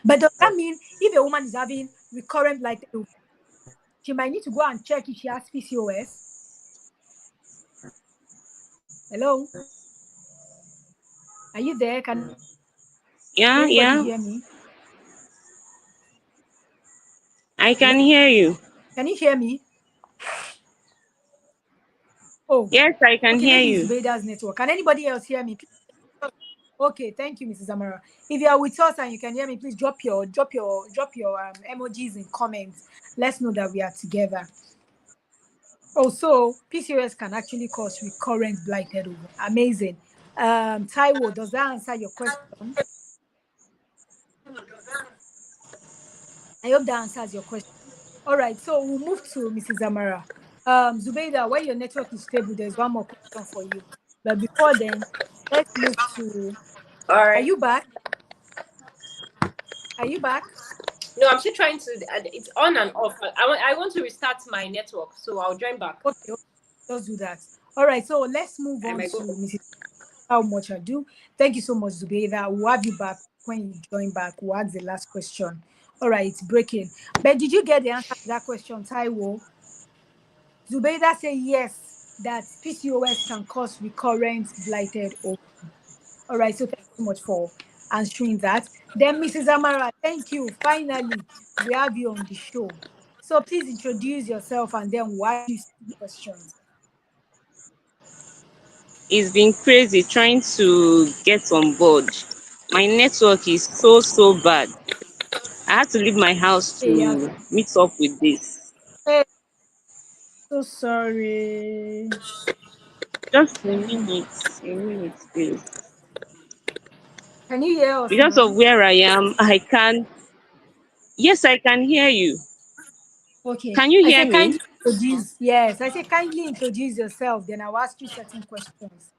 Speaker 1: But does that mean if a woman is having recurrent blighted ovum, she might need to go and check if she has PCOS? Hello? Are you there? Can
Speaker 5: Yeah,
Speaker 1: anybody
Speaker 5: yeah.
Speaker 1: hear me?
Speaker 5: I
Speaker 1: Hello?
Speaker 5: can hear you.
Speaker 1: Can you hear me? Oh,
Speaker 5: Yes, I can
Speaker 1: okay,
Speaker 5: hear
Speaker 1: maybe it's
Speaker 5: you.
Speaker 1: Zubeda's network. Can anybody else hear me? Okay, thank you, Mrs. Amara. If you are with us and you can hear me, please drop your emojis in comments. Let's know that we are together. Also, PCOS can actually cause recurrent blighted ovum. Amazing. Taiwo, does that answer your question? I hope that answers your question. All right, so we'll move to Mrs. Amara. Zubeida, when your network is stable, there's one more question for you. But before then, let's move to.
Speaker 4: All
Speaker 1: Are
Speaker 4: right.
Speaker 1: you back? Are you back?
Speaker 4: No, I'm still trying to. It's on and off. I want to restart my network, so I'll join back.
Speaker 1: Okay, okay, let's do that. All right, so let's move
Speaker 4: I
Speaker 1: on
Speaker 4: might
Speaker 1: to
Speaker 4: go.
Speaker 1: Mrs. How much I do. Thank you so much, Zubeida. We'll have you back when you join back. We'll ask the last question. All right, it's breaking. But did you get the answer to that question, Taiwo? Zubeida said yes, that PCOS can cause recurrent blighted ovum. All right, so thank you so much for answering that. Then, Mrs. Amara, thank you. Finally, we have you on the show. So please introduce yourself and then we'll ask you some questions.
Speaker 5: It's been crazy trying to get on board. My network is so bad. I had to leave my house
Speaker 1: Hey,
Speaker 5: to meet up with this.
Speaker 1: hey, so sorry.
Speaker 5: Just a minute, please.
Speaker 1: Can you hear us
Speaker 5: Because
Speaker 1: now?
Speaker 5: of where I am, I can't. Yes, I can hear you.
Speaker 1: Okay.
Speaker 5: Can you
Speaker 1: I
Speaker 5: hear
Speaker 1: say
Speaker 5: me?
Speaker 1: kindly introduce. Yes, I say kindly introduce yourself. Then I'll ask you certain questions.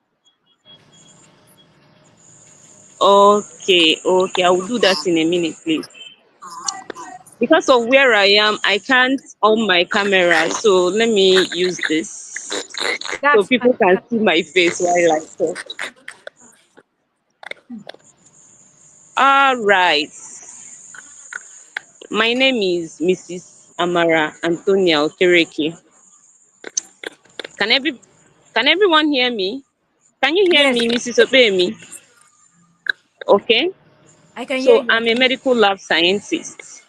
Speaker 5: Okay, I will do that in a minute, please. Because of where I am, I can't on my camera, so let me use this so
Speaker 1: That's
Speaker 5: people
Speaker 1: fine.
Speaker 5: can see my face while I talk. All right. My name is Mrs. Amara Antonia Okereke. Can every can everyone hear me? Can you hear
Speaker 1: Yes,
Speaker 5: me, Mrs. Obeyemi? Okay.
Speaker 1: I can hear
Speaker 5: So
Speaker 1: you. I
Speaker 5: I'm a
Speaker 1: can hear you.
Speaker 5: medical lab scientist.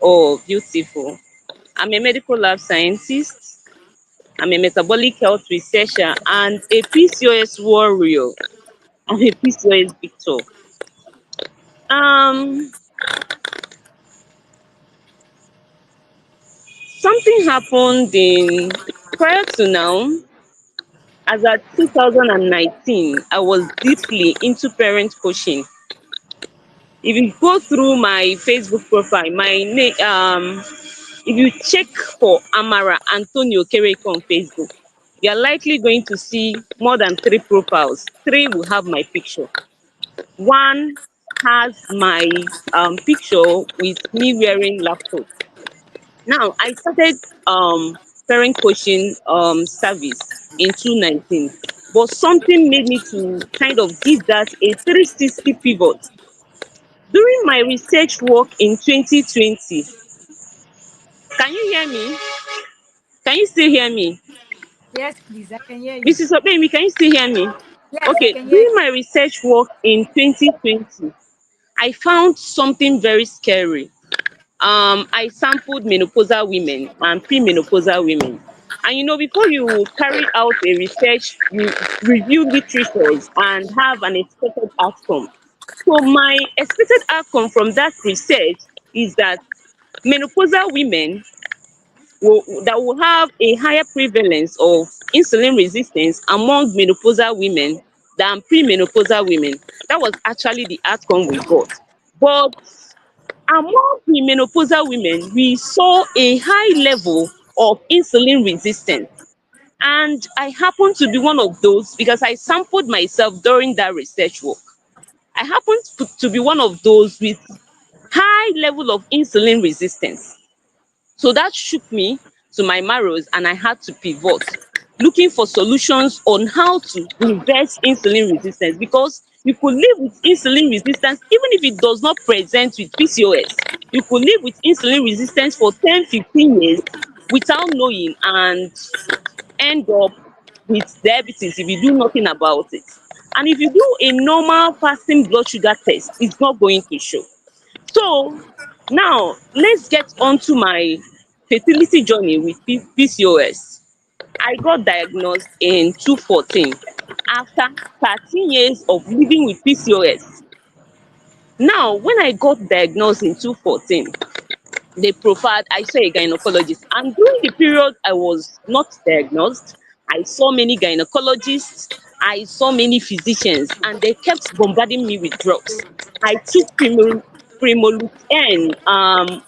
Speaker 5: Oh, beautiful. I'm a medical lab scientist. I'm a metabolic health researcher and a PCOS warrior. I'm a PCOS victor. Um, Something happened in prior to now. As at 2019, I was deeply into parent coaching. If you go through my Facebook profile, if you check for Amara Antonio Kereke on Facebook, you are likely going to see more than three profiles. Three will have my picture. One has my picture with me wearing lab coat. Now I started parent coaching service in 2019, but something made me to kind of give that a 360 pivot. During my research work in 2020, can you hear me? Can you still hear me?
Speaker 1: Yes, please, I can hear you.
Speaker 5: Mrs. Opeyemi, can you still hear me?
Speaker 1: Yes, I
Speaker 5: Okay,
Speaker 1: can hear
Speaker 5: during
Speaker 1: you.
Speaker 5: my research work in 2020, I found something very scary. I sampled menopausal women and premenopausal women. And before you carry out a research, you review literatures and have an expected outcome. So my expected outcome from that research is that menopausal women will have a higher prevalence of insulin resistance among menopausal women than premenopausal women. That was actually the outcome we got. But among premenopausal women, we saw a high level of insulin resistance. And I happened to be one of those because I sampled myself during that research work. I happened to be one of those with high level of insulin resistance. So that shook me to my marrows and I had to pivot, looking for solutions on how to reverse insulin resistance, because you could live with insulin resistance even if it does not present with PCOS. You could live with insulin resistance for 10, 15 years without knowing and end up with diabetes if you do nothing about it. And if you do a normal fasting blood sugar test, it's not going to show. So now let's get on to my fertility journey with PCOS. I got diagnosed in 2014 after 13 years of living with PCOS. Now when I got diagnosed in 2014, they profiled, I saw a gynecologist, and during the period I was not diagnosed, I saw many gynecologists, I saw many physicians, and they kept bombarding me with drugs. I took Primolut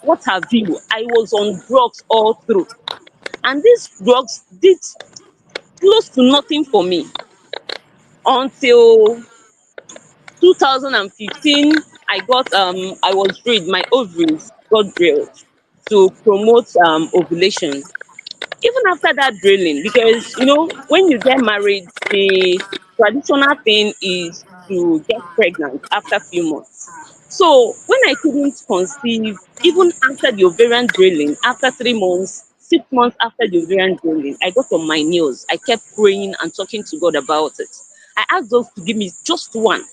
Speaker 5: what have you. I was on drugs all through, and these drugs did close to nothing for me until 2015. I was drilled, my ovaries got drilled to promote ovulation. Even after that drilling, because when you get married, the traditional thing is to get pregnant after few months. So when I couldn't conceive, even after the ovarian drilling, after 3 months, 6 months after the ovarian drilling, I got on my knees. I kept praying and talking to God about it. I asked God to give me just one.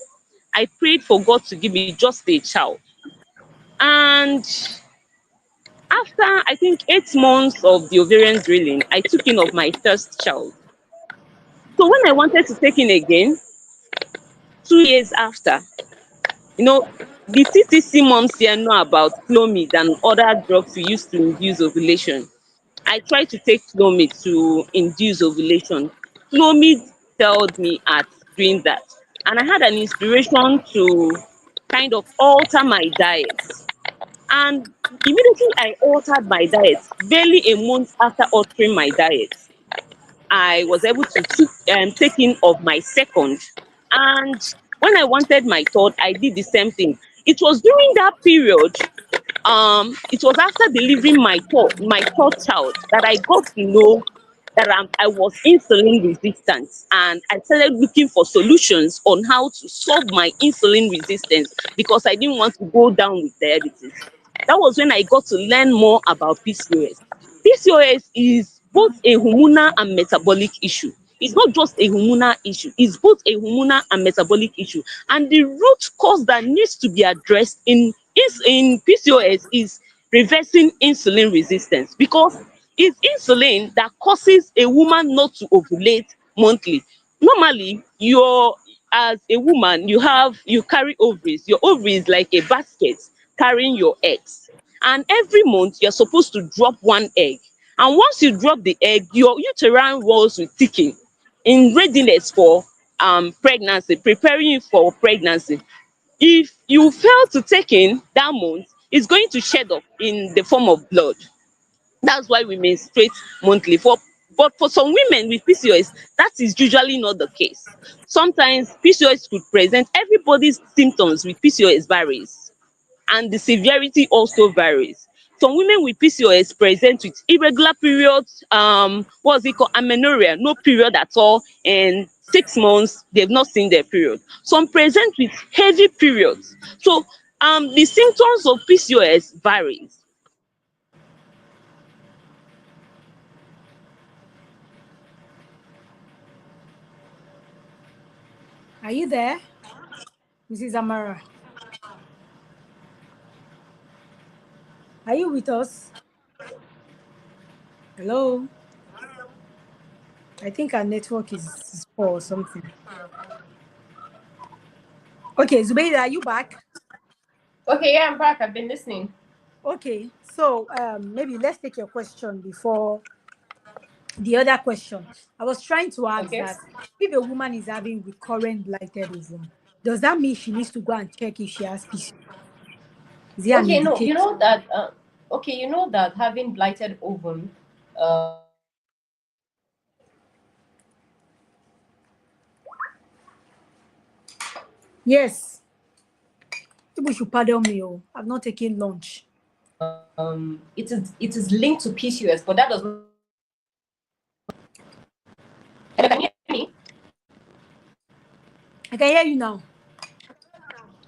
Speaker 5: I prayed for God to give me just a child. And after I think 8 months of the ovarian drilling, I took in of my first child. So when I wanted to take in again, 2 years after, you know, the TTC moms here know about Clomid and other drugs we use to induce ovulation. I tried to take Clomid to induce ovulation. Clomid failed me at doing that. And I had an inspiration to kind of alter my diet. And immediately I altered my diet, barely a month after altering my diet, I was able to take in of my second. And when I wanted my third, I did the same thing. It was during that period, it was after delivering my third child that I got to know that I was insulin resistant, and I started looking for solutions on how to solve my insulin resistance because I didn't want to go down with diabetes. That was when I got to learn more about PCOS. PCOS is both a hormonal and metabolic issue. It's not just a hormonal issue, it's both a hormonal and metabolic issue. And the root cause that needs to be addressed in PCOS is reversing insulin resistance, because it's insulin that causes a woman not to ovulate monthly. Normally, as a woman, you carry ovaries. Your ovary is like a basket carrying your eggs. And every month you're supposed to drop one egg. And once you drop the egg, your uterine walls will thicken. in readiness for pregnancy, preparing you for pregnancy. If you fail to take in that month, it's going to shed up in the form of blood. That's why we menstruate monthly. But for some women with PCOS, that is usually not the case. Sometimes PCOS could present. Everybody's symptoms with PCOS varies, and the severity also varies. Some women with PCOS present with irregular periods, what's it called, amenorrhea, no period at all, and 6 months they've not seen their period. Some present with heavy periods. So the symptoms of PCOS varies.
Speaker 1: Are you there, Mrs. Amara? Are you with us? Hello? I think our network is poor or something. Okay, Zubeida, are you back?
Speaker 4: Okay, yeah, I'm back. I've been listening.
Speaker 1: Okay, so maybe let's take your question before the other question. I was trying to ask
Speaker 4: Okay.
Speaker 1: that if a woman is having recurrent blighted ovum, does that mean she needs to go and check if she has PCOS? Is it an
Speaker 4: Okay, no, you
Speaker 1: indicator?
Speaker 4: know that. Okay, you know that having blighted ovum,
Speaker 1: Yes. People should pardon me. Oh, I've not taken lunch.
Speaker 4: it is linked to PCOS, but that does not. Hello, can you hear me?
Speaker 1: I can hear you now.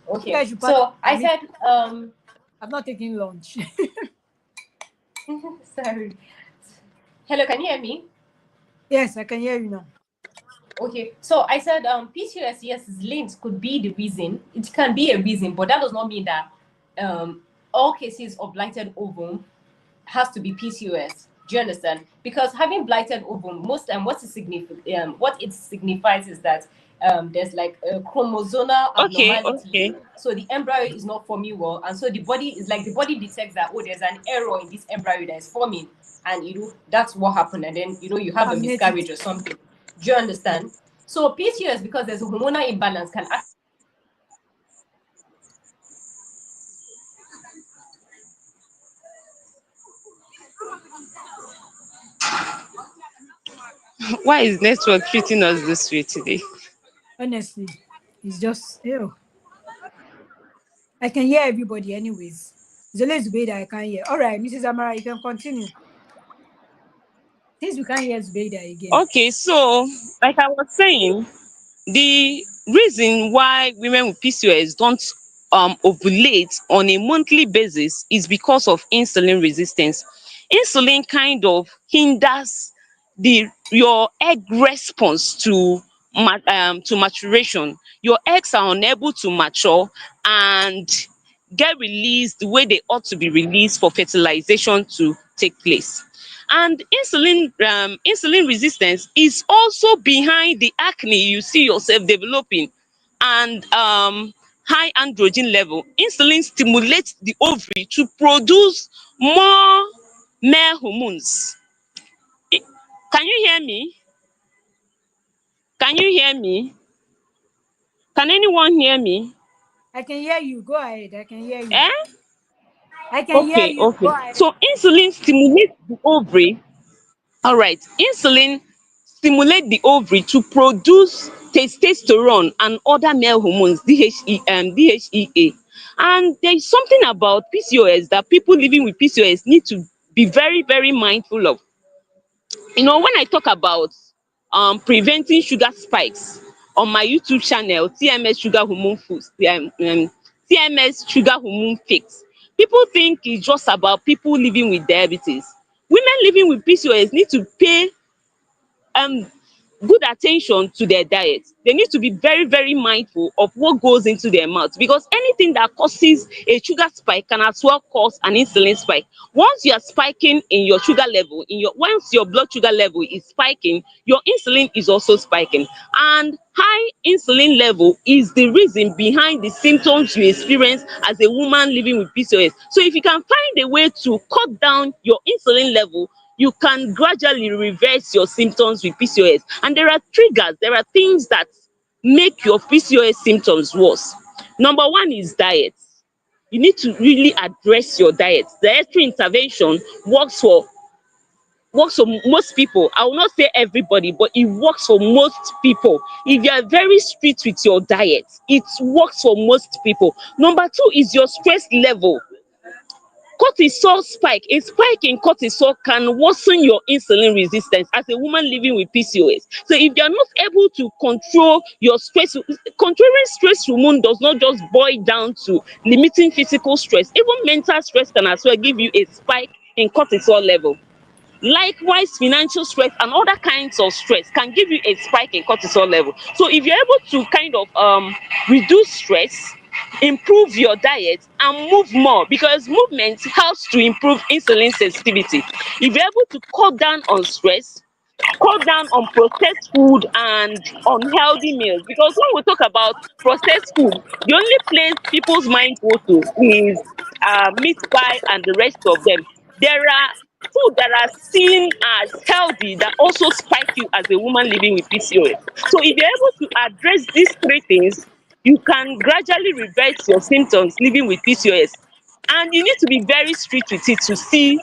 Speaker 1: You
Speaker 4: Okay,
Speaker 1: guys should pardon
Speaker 4: so
Speaker 1: me.
Speaker 4: I said,
Speaker 1: I've not taken lunch.
Speaker 4: sorry. Hello, can you hear me?
Speaker 1: Yes, I can hear you now.
Speaker 4: Okay, so I said PCOS, yes, is linked, could be the reason. It can be a reason, but that does not mean that all cases of blighted ovum has to be PCOS. Do you understand? Because having blighted ovum, most and what it signifies is that there's like a chromosomal
Speaker 5: Okay,
Speaker 4: abnormality.
Speaker 5: okay.
Speaker 4: So the embryo is not forming well, and so the body detects that, oh, there's an error in this embryo that is forming, and that's what happened, and then you have a
Speaker 1: Terminate it.
Speaker 4: miscarriage or something. Do you understand? So PCOS, because there's a hormonal imbalance, can actually.
Speaker 5: Why is network treating us this way today?
Speaker 1: Honestly, it's just ew. I can hear everybody anyways. It's only Zubeida I can't hear. All right, Mrs. Amara, you can continue. Since we can't hear Zubeida again.
Speaker 5: Okay, so like I was saying, the reason why women with PCOS don't ovulate on a monthly basis is because of insulin resistance. Insulin kind of hinders your egg response to maturation. Your eggs are unable to mature and get released the way they ought to be released for fertilization to take place. And insulin resistance is also behind the acne you see yourself developing, and high androgen level. Insulin stimulates the ovary to produce more male hormones. Can you hear me? Can you hear me? Can anyone hear me?
Speaker 1: I can hear you. Go ahead. I can hear you.
Speaker 5: Eh?
Speaker 1: I can hear
Speaker 5: Okay,
Speaker 1: you. Go
Speaker 5: okay.
Speaker 1: ahead.
Speaker 5: So insulin stimulates the ovary. All right. Insulin stimulate the ovary to produce testosterone and other male hormones, DHEA. And there is something about PCOS that people living with PCOS need to be very, very mindful of. When I talk about preventing sugar spikes on my YouTube channel, TMS Sugar Hormone Foods, TMS Sugar Hormone Fix, people think it's just about people living with diabetes. Women living with PCOS need to pay um good attention to their diet. They need to be very, very mindful of what goes into their mouth, because anything that causes a sugar spike can as well cause an insulin spike. Once you are spiking in your sugar level, once your blood sugar level is spiking, your insulin is also spiking. And high insulin level is the reason behind the symptoms you experience as a woman living with PCOS. So if you can find a way to cut down your insulin level, you can gradually reverse your symptoms with PCOS. And there are triggers, there are things that make your PCOS symptoms worse. Number one is diet. You need to really address your diet. Dietary intervention works for most people. I will not say everybody, but it works for most people. If you are very strict with your diet, it works for most people. Number two is your stress level. Cortisol spike, a spike in cortisol can worsen your insulin resistance as a woman living with PCOS. So if you are not able to control your stress, controlling stress hormone does not just boil down to limiting physical stress. Even mental stress can as well give you a spike in cortisol level. Likewise, financial stress and other kinds of stress can give you a spike in cortisol level. So if you're able to kind of reduce stress, improve your diet and move more, because movement helps to improve insulin sensitivity. If you're able to cut down on stress, cut down on processed food and unhealthy meals, because when we talk about processed food, the only place people's mind go to is meat pie and the rest of them. There are food that are seen as healthy that also spike you as a woman living with PCOS. So if you're able to address these three things, you can gradually reverse your symptoms living with PCOS. And you need to be very strict with it to see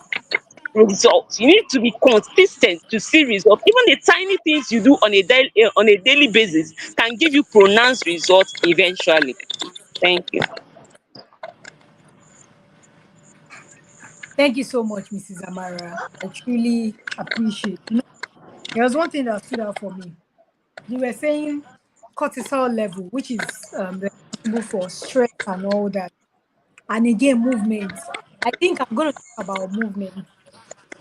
Speaker 5: results. You need to be consistent to see results. Even the tiny things you do on a daily basis can give you pronounced results eventually. Thank you.
Speaker 1: Thank you so much, Mrs. Amara. I truly appreciate. There was one thing that stood out for me. You were saying cortisol level, which is responsible for stress and all that. And again, movement. I think I'm going to talk about movement.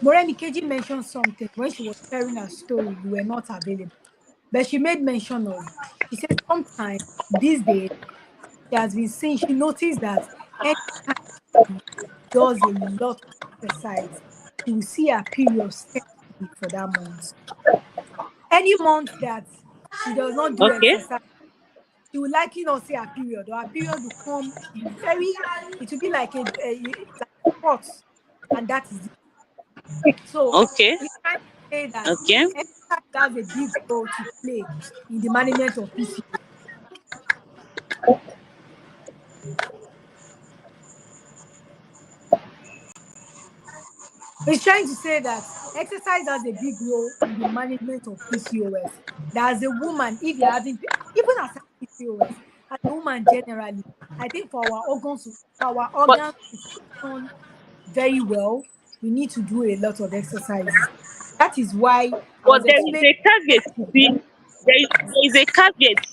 Speaker 1: Moreni Keji mentioned something when she was sharing her story. You were not available. But she made mention of, she said sometimes these days, she has been saying, she noticed that anytime she does a lot of exercise, she will see her period steadily for that month. Any month that she does not do
Speaker 5: Okay.
Speaker 1: exercise, she will likely not see her period, or her period will come very, it will be like like a spot, and that is it. So
Speaker 5: Okay.
Speaker 1: we're trying to say that
Speaker 5: Okay.
Speaker 1: exercise has a big role to play in the management of PCOS. He's trying to say that exercise has a big role in the management of PCOS. That as a woman, if you're having, even as a PCOS, as a woman generally, I think for our
Speaker 5: But
Speaker 1: organs to function very well, we need to do a lot of exercises. That is why I was
Speaker 5: there is
Speaker 1: explaining.
Speaker 5: a caveat to being there is a caveat.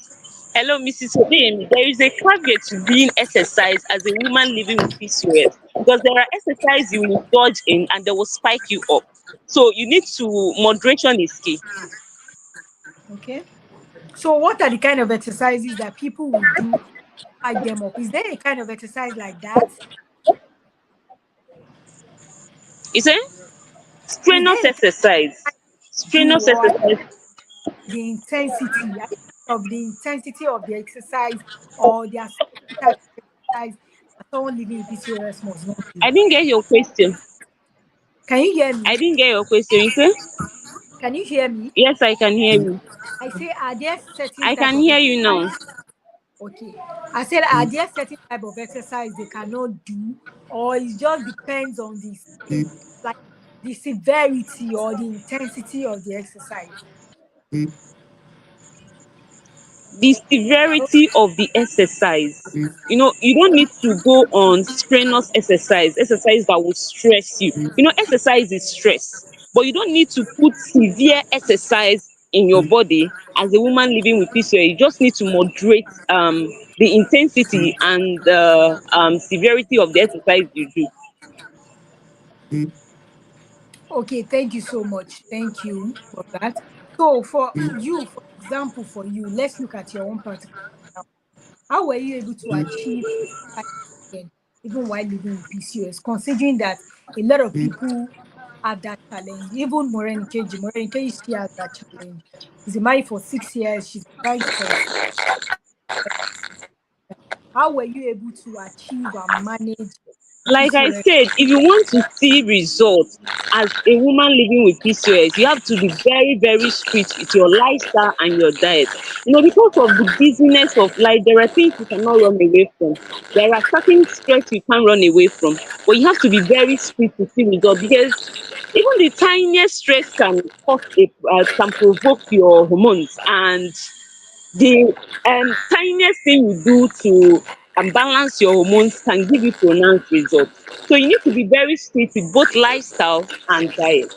Speaker 5: Hello, Mrs. Obeyemi. There is a caveat to being exercise as a woman living with PCOS, because there are exercise you will indulge in and they will spike you up. So you need to moderation is key.
Speaker 1: Okay. So, what are the kind of exercises that people will do to spike them up? Is there a kind of exercise like that?
Speaker 5: You say
Speaker 1: Is
Speaker 5: strenuous
Speaker 1: there a kind
Speaker 5: exercise.
Speaker 1: of do,
Speaker 5: Strenuous
Speaker 1: or
Speaker 5: exercise.
Speaker 1: the intensity? I think of the intensity of the exercise, or the specific type of exercise that someone living with PCOS must not do.
Speaker 5: I didn't get your question.
Speaker 1: Can you hear
Speaker 5: I
Speaker 1: me?
Speaker 5: didn't get your question. You say?
Speaker 1: Can you hear me?
Speaker 5: Yes, I can hear you.
Speaker 1: I say, are there certain
Speaker 5: I
Speaker 1: type
Speaker 5: can
Speaker 1: of
Speaker 5: hear you now.
Speaker 1: okay? I said, are there certain type of exercise they cannot do, or it just depends on this, like the severity or the intensity of the exercise?
Speaker 5: The severity of the exercise. You know, you don't need to go on strenuous exercise that will stress you. You know, exercise is stress, but you don't need to put severe exercise in your body as a woman living with PCOS. You just need to moderate the intensity and the severity of the exercise you do.
Speaker 1: Okay, thank you so much. Thank you for that. So, for you, for example, for you, let's look at your own practical example. How were you able to achieve exercise even while living with PCOS, considering that a lot of people have that challenge? Even Moren Keji, she has that challenge. She's been married for 6 years. She's trying to conceive. How were you able to achieve and manage?
Speaker 5: Like I
Speaker 1: PCOS.
Speaker 5: said, if you want to see results as a woman living with PCOS, you have to be very, very strict with your lifestyle and your diet. Because of the busyness of life, there are things you cannot run away from. There are certain stress you can't run away from, but you have to be very strict to see results, because even the tiniest stress can provoke your hormones, and the tiniest thing you do to balance your hormones can give you pronounced results. So you need to be very strict with both lifestyle and diet.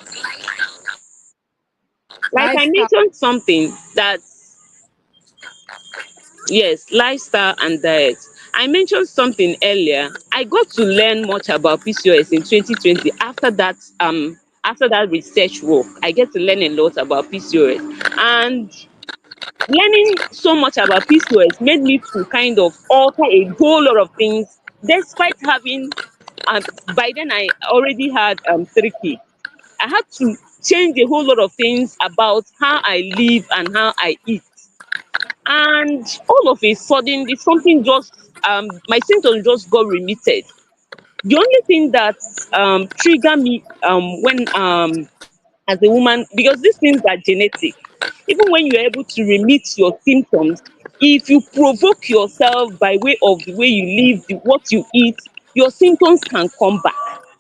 Speaker 5: Like I
Speaker 1: Lifestyle.
Speaker 5: mentioned something that, yes, lifestyle and diet. I mentioned something earlier. I got to learn much about PCOS in 2020. After that research work, I get to learn a lot about PCOS. And learning so much about PCOS made me to kind of alter a whole lot of things, despite having, by then I already had 3 kids. I had to change a whole lot of things about how I live and how I eat. And all of a sudden, something just, my symptoms just got remitted. The only thing that triggered me, when as a woman, because these things are genetic. Even when you're able to remit your symptoms, if you provoke yourself by way of the way you live, what you eat, your symptoms can come back.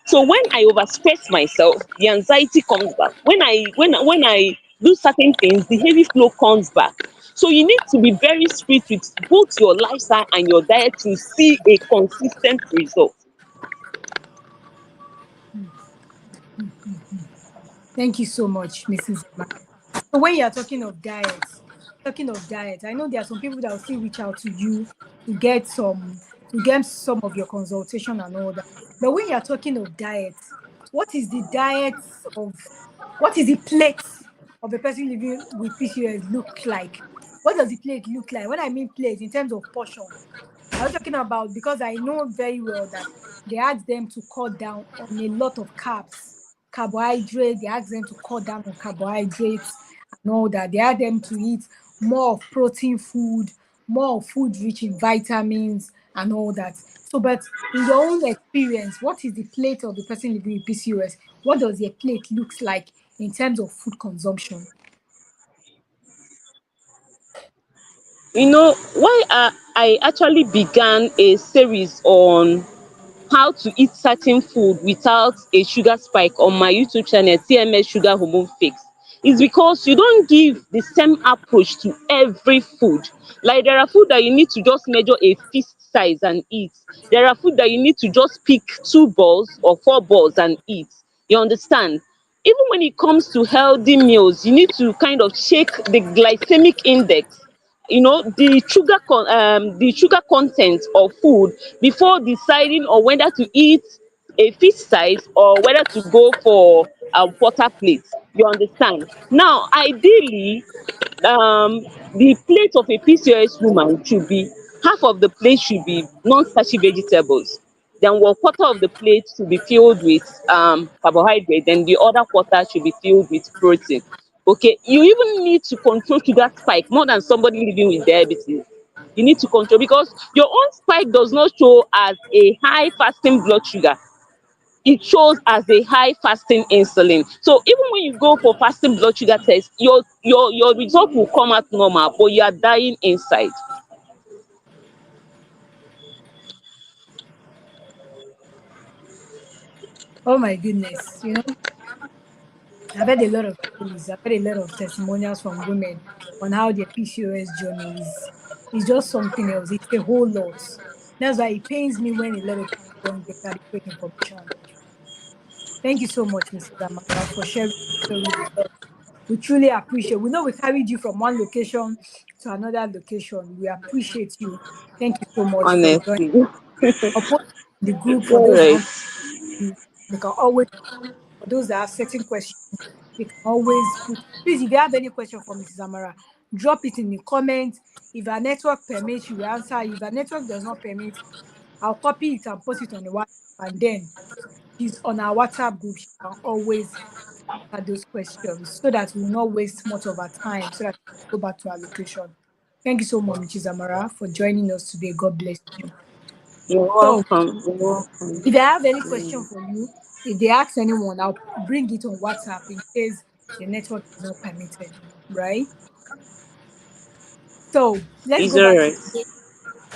Speaker 5: So when I overstress myself, the anxiety comes back. When I do certain things, the heavy flow comes back. So you need to be very strict with both your lifestyle and your diet to see a consistent result.
Speaker 1: Thank you so much, Mrs. Zama. So when you're talking of diet, I know there are some people that will still reach out to you to get some of your consultation and all that. But when you're talking of diet, what is the diet of what is the plate of a person living with PCOS look like? What does the plate look like? When I mean plate, in terms of portion, I was talking about, because I know very well that they ask them to cut down on a lot of carbohydrates. They ask them to cut down on carbohydrates and all that. They ask them to eat more of protein food, more of food rich in vitamins and all that. So, but in your own experience, what is the plate of the person living with PCOS? What does a plate looks like in terms of food consumption?
Speaker 5: Why I actually began a series on how to eat certain food without a sugar spike on my YouTube channel, TMS Sugar Hormone Fix, is because you don't give the same approach to every food. Like, there are food that you need to just measure a fist size and eat. There are food that you need to just pick 2 balls or 4 balls and eat. You understand? Even when it comes to healthy meals, you need to kind of check the glycemic index, the sugar content of food, before deciding on whether to eat a fish size or whether to go for quarter plate. You understand? Now, ideally, the plate of a PCOS woman should be, half of the plate should be non-starchy vegetables, then 1/4 of the plate should be filled with carbohydrate, then the other quarter should be filled with protein. Okay, you even need to control sugar spike more than somebody living with diabetes. You need to control, because your own spike does not show as a high fasting blood sugar, it shows as a high fasting insulin. So even when you go for fasting blood sugar test, your result will come out normal, but you are dying inside.
Speaker 1: Oh my goodness, I've heard a lot of stories. I've heard a lot of testimonials from women on how their PCOS journey is just something else. It's a whole lot. That's why it pains me when a lot of people don't get adequate information. Thank you so much, Mrs. Amara, for sharing your story with us. We truly appreciate. We know we carried you from one location to another location. We appreciate you. Thank you so much for joining.
Speaker 5: Honestly.
Speaker 1: I'll post the group
Speaker 5: It's
Speaker 1: for
Speaker 5: all
Speaker 1: those that
Speaker 5: right.
Speaker 1: want to. They can always, for those that have certain questions, they can always put. Please, if you have any question for Mrs. Amara, drop it in the comments. If our network permits, you will answer. If our network does not permit, I'll copy it and post it on the WhatsApp. And then she's on our WhatsApp group. She can always answer those questions so that we will not waste much of our time, so that we go back to our location. Thank you so much, Mrs. Amara, for joining us today. God bless you.
Speaker 5: You're
Speaker 1: So
Speaker 5: welcome. You're welcome.
Speaker 1: if I have any question for you, if they ask anyone, I'll bring it on WhatsApp in case the network is not permitted, right? So let's
Speaker 5: It's
Speaker 1: go back to
Speaker 5: alright.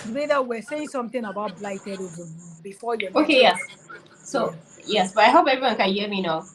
Speaker 1: the way that we're saying something about blighted ovum before your
Speaker 4: Okay,
Speaker 1: network.
Speaker 4: yes.
Speaker 1: Yeah.
Speaker 4: So yes, but I hope everyone can hear me now.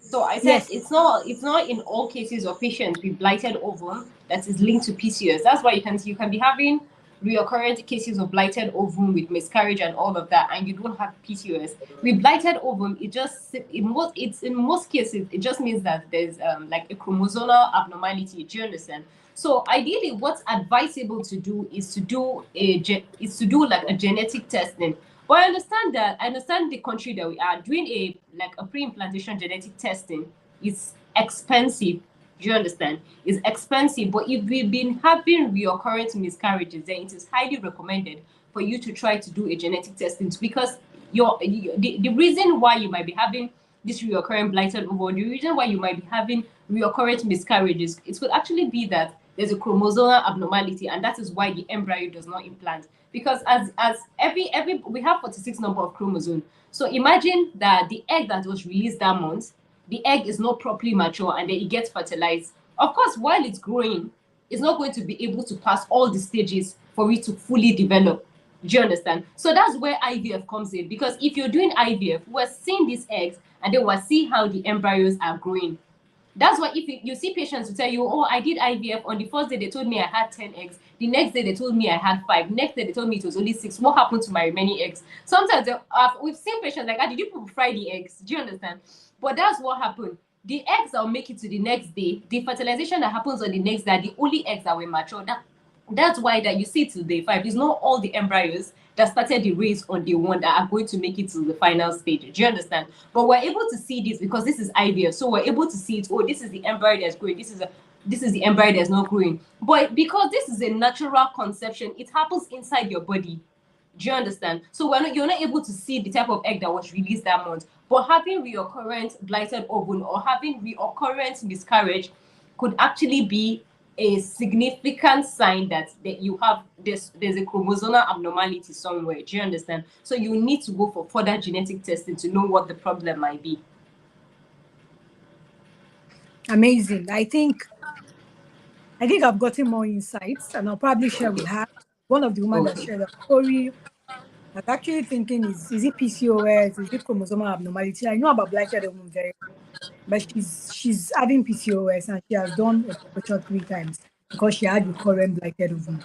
Speaker 4: So I said
Speaker 1: Yes.
Speaker 4: it's not in all cases of patients with blighted ovum that is linked to PCOS. That's why you can be having recurrent cases of blighted ovum with miscarriage and all of that, and you don't have PCOS. With blighted ovum, in most cases it just means that there's like a chromosomal abnormality. Do you understand? So ideally, what's advisable to do is to do like a genetic testing. But I understand the country that we are doing a pre-implantation genetic testing is expensive. Do you understand? It's expensive, but if we've been having recurrent miscarriages, then it is highly recommended for you to try to do a genetic testing because the reason why you might be having this recurrent blighted ovum, the reason why you might be having recurrent miscarriages, it could actually be that there's a chromosomal abnormality, and that is why the embryo does not implant. Because as every we have 46 number of chromosomes. So imagine that the egg that was released that month, the egg is not properly mature, and then it gets fertilized. Of course, while it's growing, it's not going to be able to pass all the stages for it to fully develop. Do you understand? So that's where IVF comes in. Because if you're doing IVF, we're seeing these eggs and then we're seeing how the embryos are growing. That's why if you see patients who tell you, oh, I did IVF, on the first day they told me I had 10 eggs. The next day they told me I had 5. Next day they told me it was only 6. What happened to my remaining eggs? Sometimes we've seen patients like, did you people fry the eggs? Do you understand? But that's what happened. The eggs that will make it to the next day, the fertilization that happens on the next day, are the only eggs that were mature. That's why that you see till day 5. It's not all the embryos that started the race on day 1 that are going to make it to the final stage. Do you understand? But we're able to see this because this is IVF. So we're able to see it. Oh, this is the embryo that's growing. This is the embryo that's not growing. But because this is a natural conception, it happens inside your body. Do you understand? So you're not able to see the type of egg that was released that month. But having recurrent blighted ovum or having recurrent miscarriage could actually be a significant sign that you have there's a chromosomal abnormality somewhere. Do you understand? So you need to go for further genetic testing to know what the problem might be.
Speaker 1: Amazing. I think I've gotten more insights, and I'll probably share with her. One of the women that
Speaker 4: Okay.
Speaker 1: shared a story. I was actually thinking, is it PCOS? Is it chromosomal abnormality? I know about blighted ovum very well, but she's having PCOS and she has done operation 3 times because she had recurrent blighted ovum.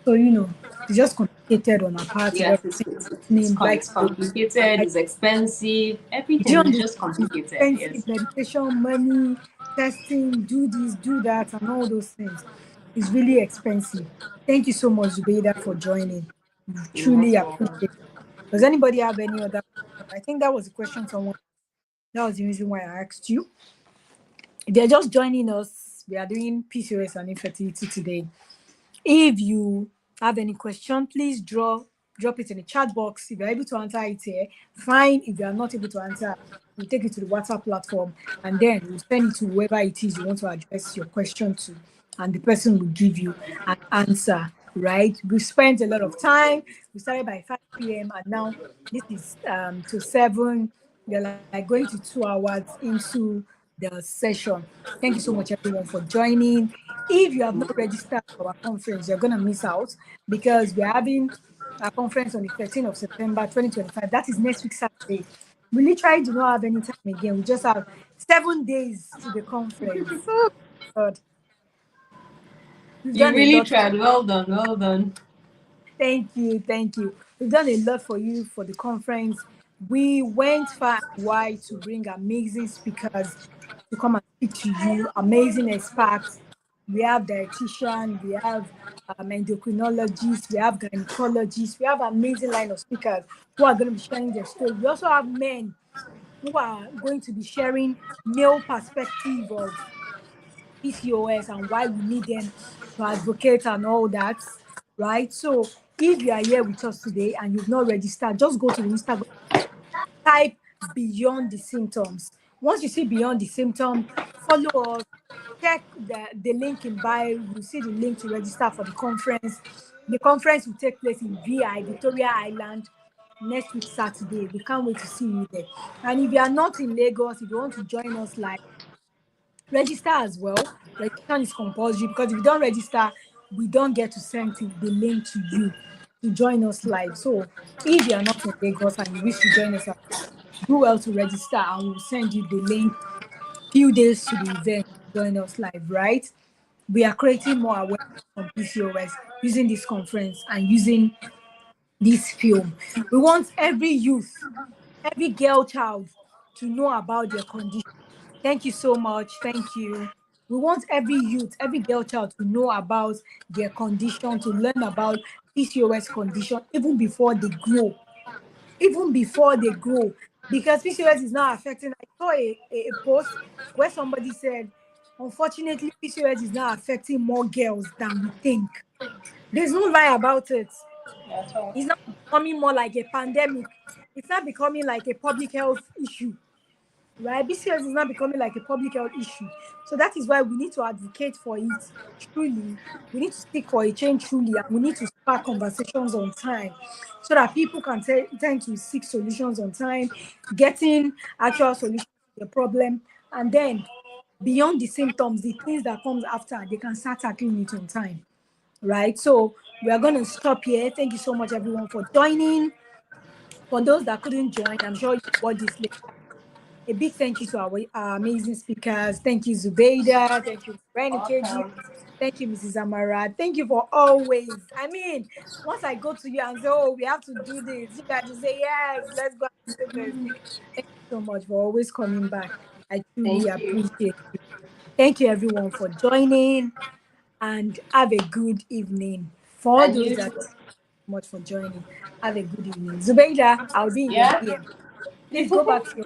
Speaker 1: So it's just complicated on her part with
Speaker 4: Yes,
Speaker 1: everything happening,
Speaker 4: it's
Speaker 1: blighted ovum.
Speaker 4: complicated, it's expensive,
Speaker 1: Do you
Speaker 4: everything is
Speaker 1: understand?
Speaker 4: just
Speaker 1: It's
Speaker 4: complicated. Yes.
Speaker 1: expensive medication, money, testing, do this, do that, and all those things. It's really expensive. Thank you so much, Zubeida, for joining.
Speaker 4: You're
Speaker 1: Truly
Speaker 4: most welcome.
Speaker 1: appreciate it. Does anybody have any other question? I think that was the question someone, that was the reason why I asked you. If they're just joining us, we are doing PCOS and infertility today. If you have any question, please drop it in the chat box. If you're able to answer it here, fine. If you are not able to answer, we'll take it to the WhatsApp platform and then we'll send it to whoever it is you want to address your question to, and the person will give you an answer. Right? We spent a lot of time. We started by 5 p.m. and now this is to 7. We're like going to 2 hours into the session. Thank you so much, everyone, for joining. If you have not registered for our conference, you're going to miss out because we're having a conference on the 13th of September 2025. That is next week, Saturday. We literally do not have any time again. We just have 7 days to the conference. Oh, God. We've
Speaker 4: You
Speaker 1: done a
Speaker 4: really
Speaker 1: lot.
Speaker 4: tried. Well done, well done.
Speaker 1: Thank you. Thank you. We've done a lot for you for the conference. We went far and wide to bring amazing speakers to come and speak to you, amazing experts. We have dietitian, we have endocrinologists, we have gynecologists, we have amazing line of speakers who are going to be sharing their story. We also have men who are going to be sharing male perspective of PCOS and why we need them to advocate and all that, right? So if you are here with us today and you've not registered, just go to the Instagram, type beyond the symptoms. Once you see beyond the symptom, follow us, check the link in bio. You see the link to register for the conference. The conference will take place in VI, Victoria Island, next week, Saturday. We can't wait to see you there. And if you are not in Lagos, if you want to join us live, register as well. Registration is compulsory because if you don't register, we don't get to send the link to you to join us live. So if you are not in Lagos and you wish to join us, do well to register and we'll send you the link few days to the event to join us live, right? We are creating more awareness on PCOS using this conference and using this film. We want every youth, every girl child to know about their condition. Thank you so much. Thank you. We want every youth, every girl child to know about their condition, to learn about PCOS condition even before they grow. Even before they grow. Because PCOS is now affecting. I saw a post where somebody said, unfortunately, PCOS is now affecting more girls than we think. There's no lie about it. It's not becoming more like a pandemic. It's not becoming like a public health issue, right? PCOS is not becoming like a public health issue. So that is why we need to advocate for it truly. We need to seek for a change truly, and we need to start conversations on time so that people can tend to seek solutions on time, getting actual solutions to the problem, and then beyond the symptoms, the things that comes after, they can start tackling it on time, right? So we are going to stop here. Thank you so much, everyone, for joining. For those that couldn't join, I'm sure you watched this later. A big thank you to our amazing speakers. Thank you, Zubeida. Thank you, Renikeji. Thank you, Mrs. Amara. Thank you for always. I mean, once I go to you and say, oh, we have to do this, you guys will say, yes, let's go and do this. Thank you so much for always coming back. I truly
Speaker 4: Thank you.
Speaker 1: appreciate it. Thank you, everyone, for joining, and have a good evening. For
Speaker 4: And
Speaker 1: those
Speaker 4: you
Speaker 1: that
Speaker 4: too.
Speaker 1: much for joining, have a good evening. Zubeida, I'll be in your
Speaker 4: Yeah?
Speaker 1: DM. Please go back to your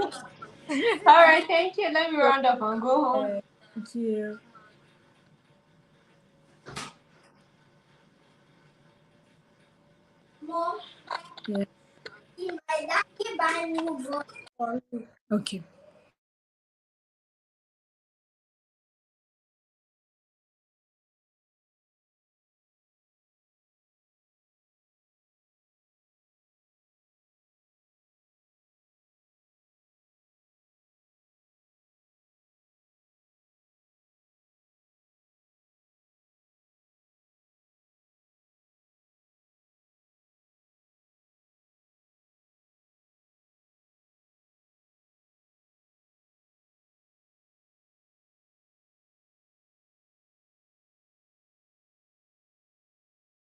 Speaker 4: All right, thank you. Let me round up and go home.
Speaker 1: thank you.
Speaker 3: Mom,
Speaker 1: Yeah.
Speaker 3: if my daddy buy new phone for me.
Speaker 1: Okay.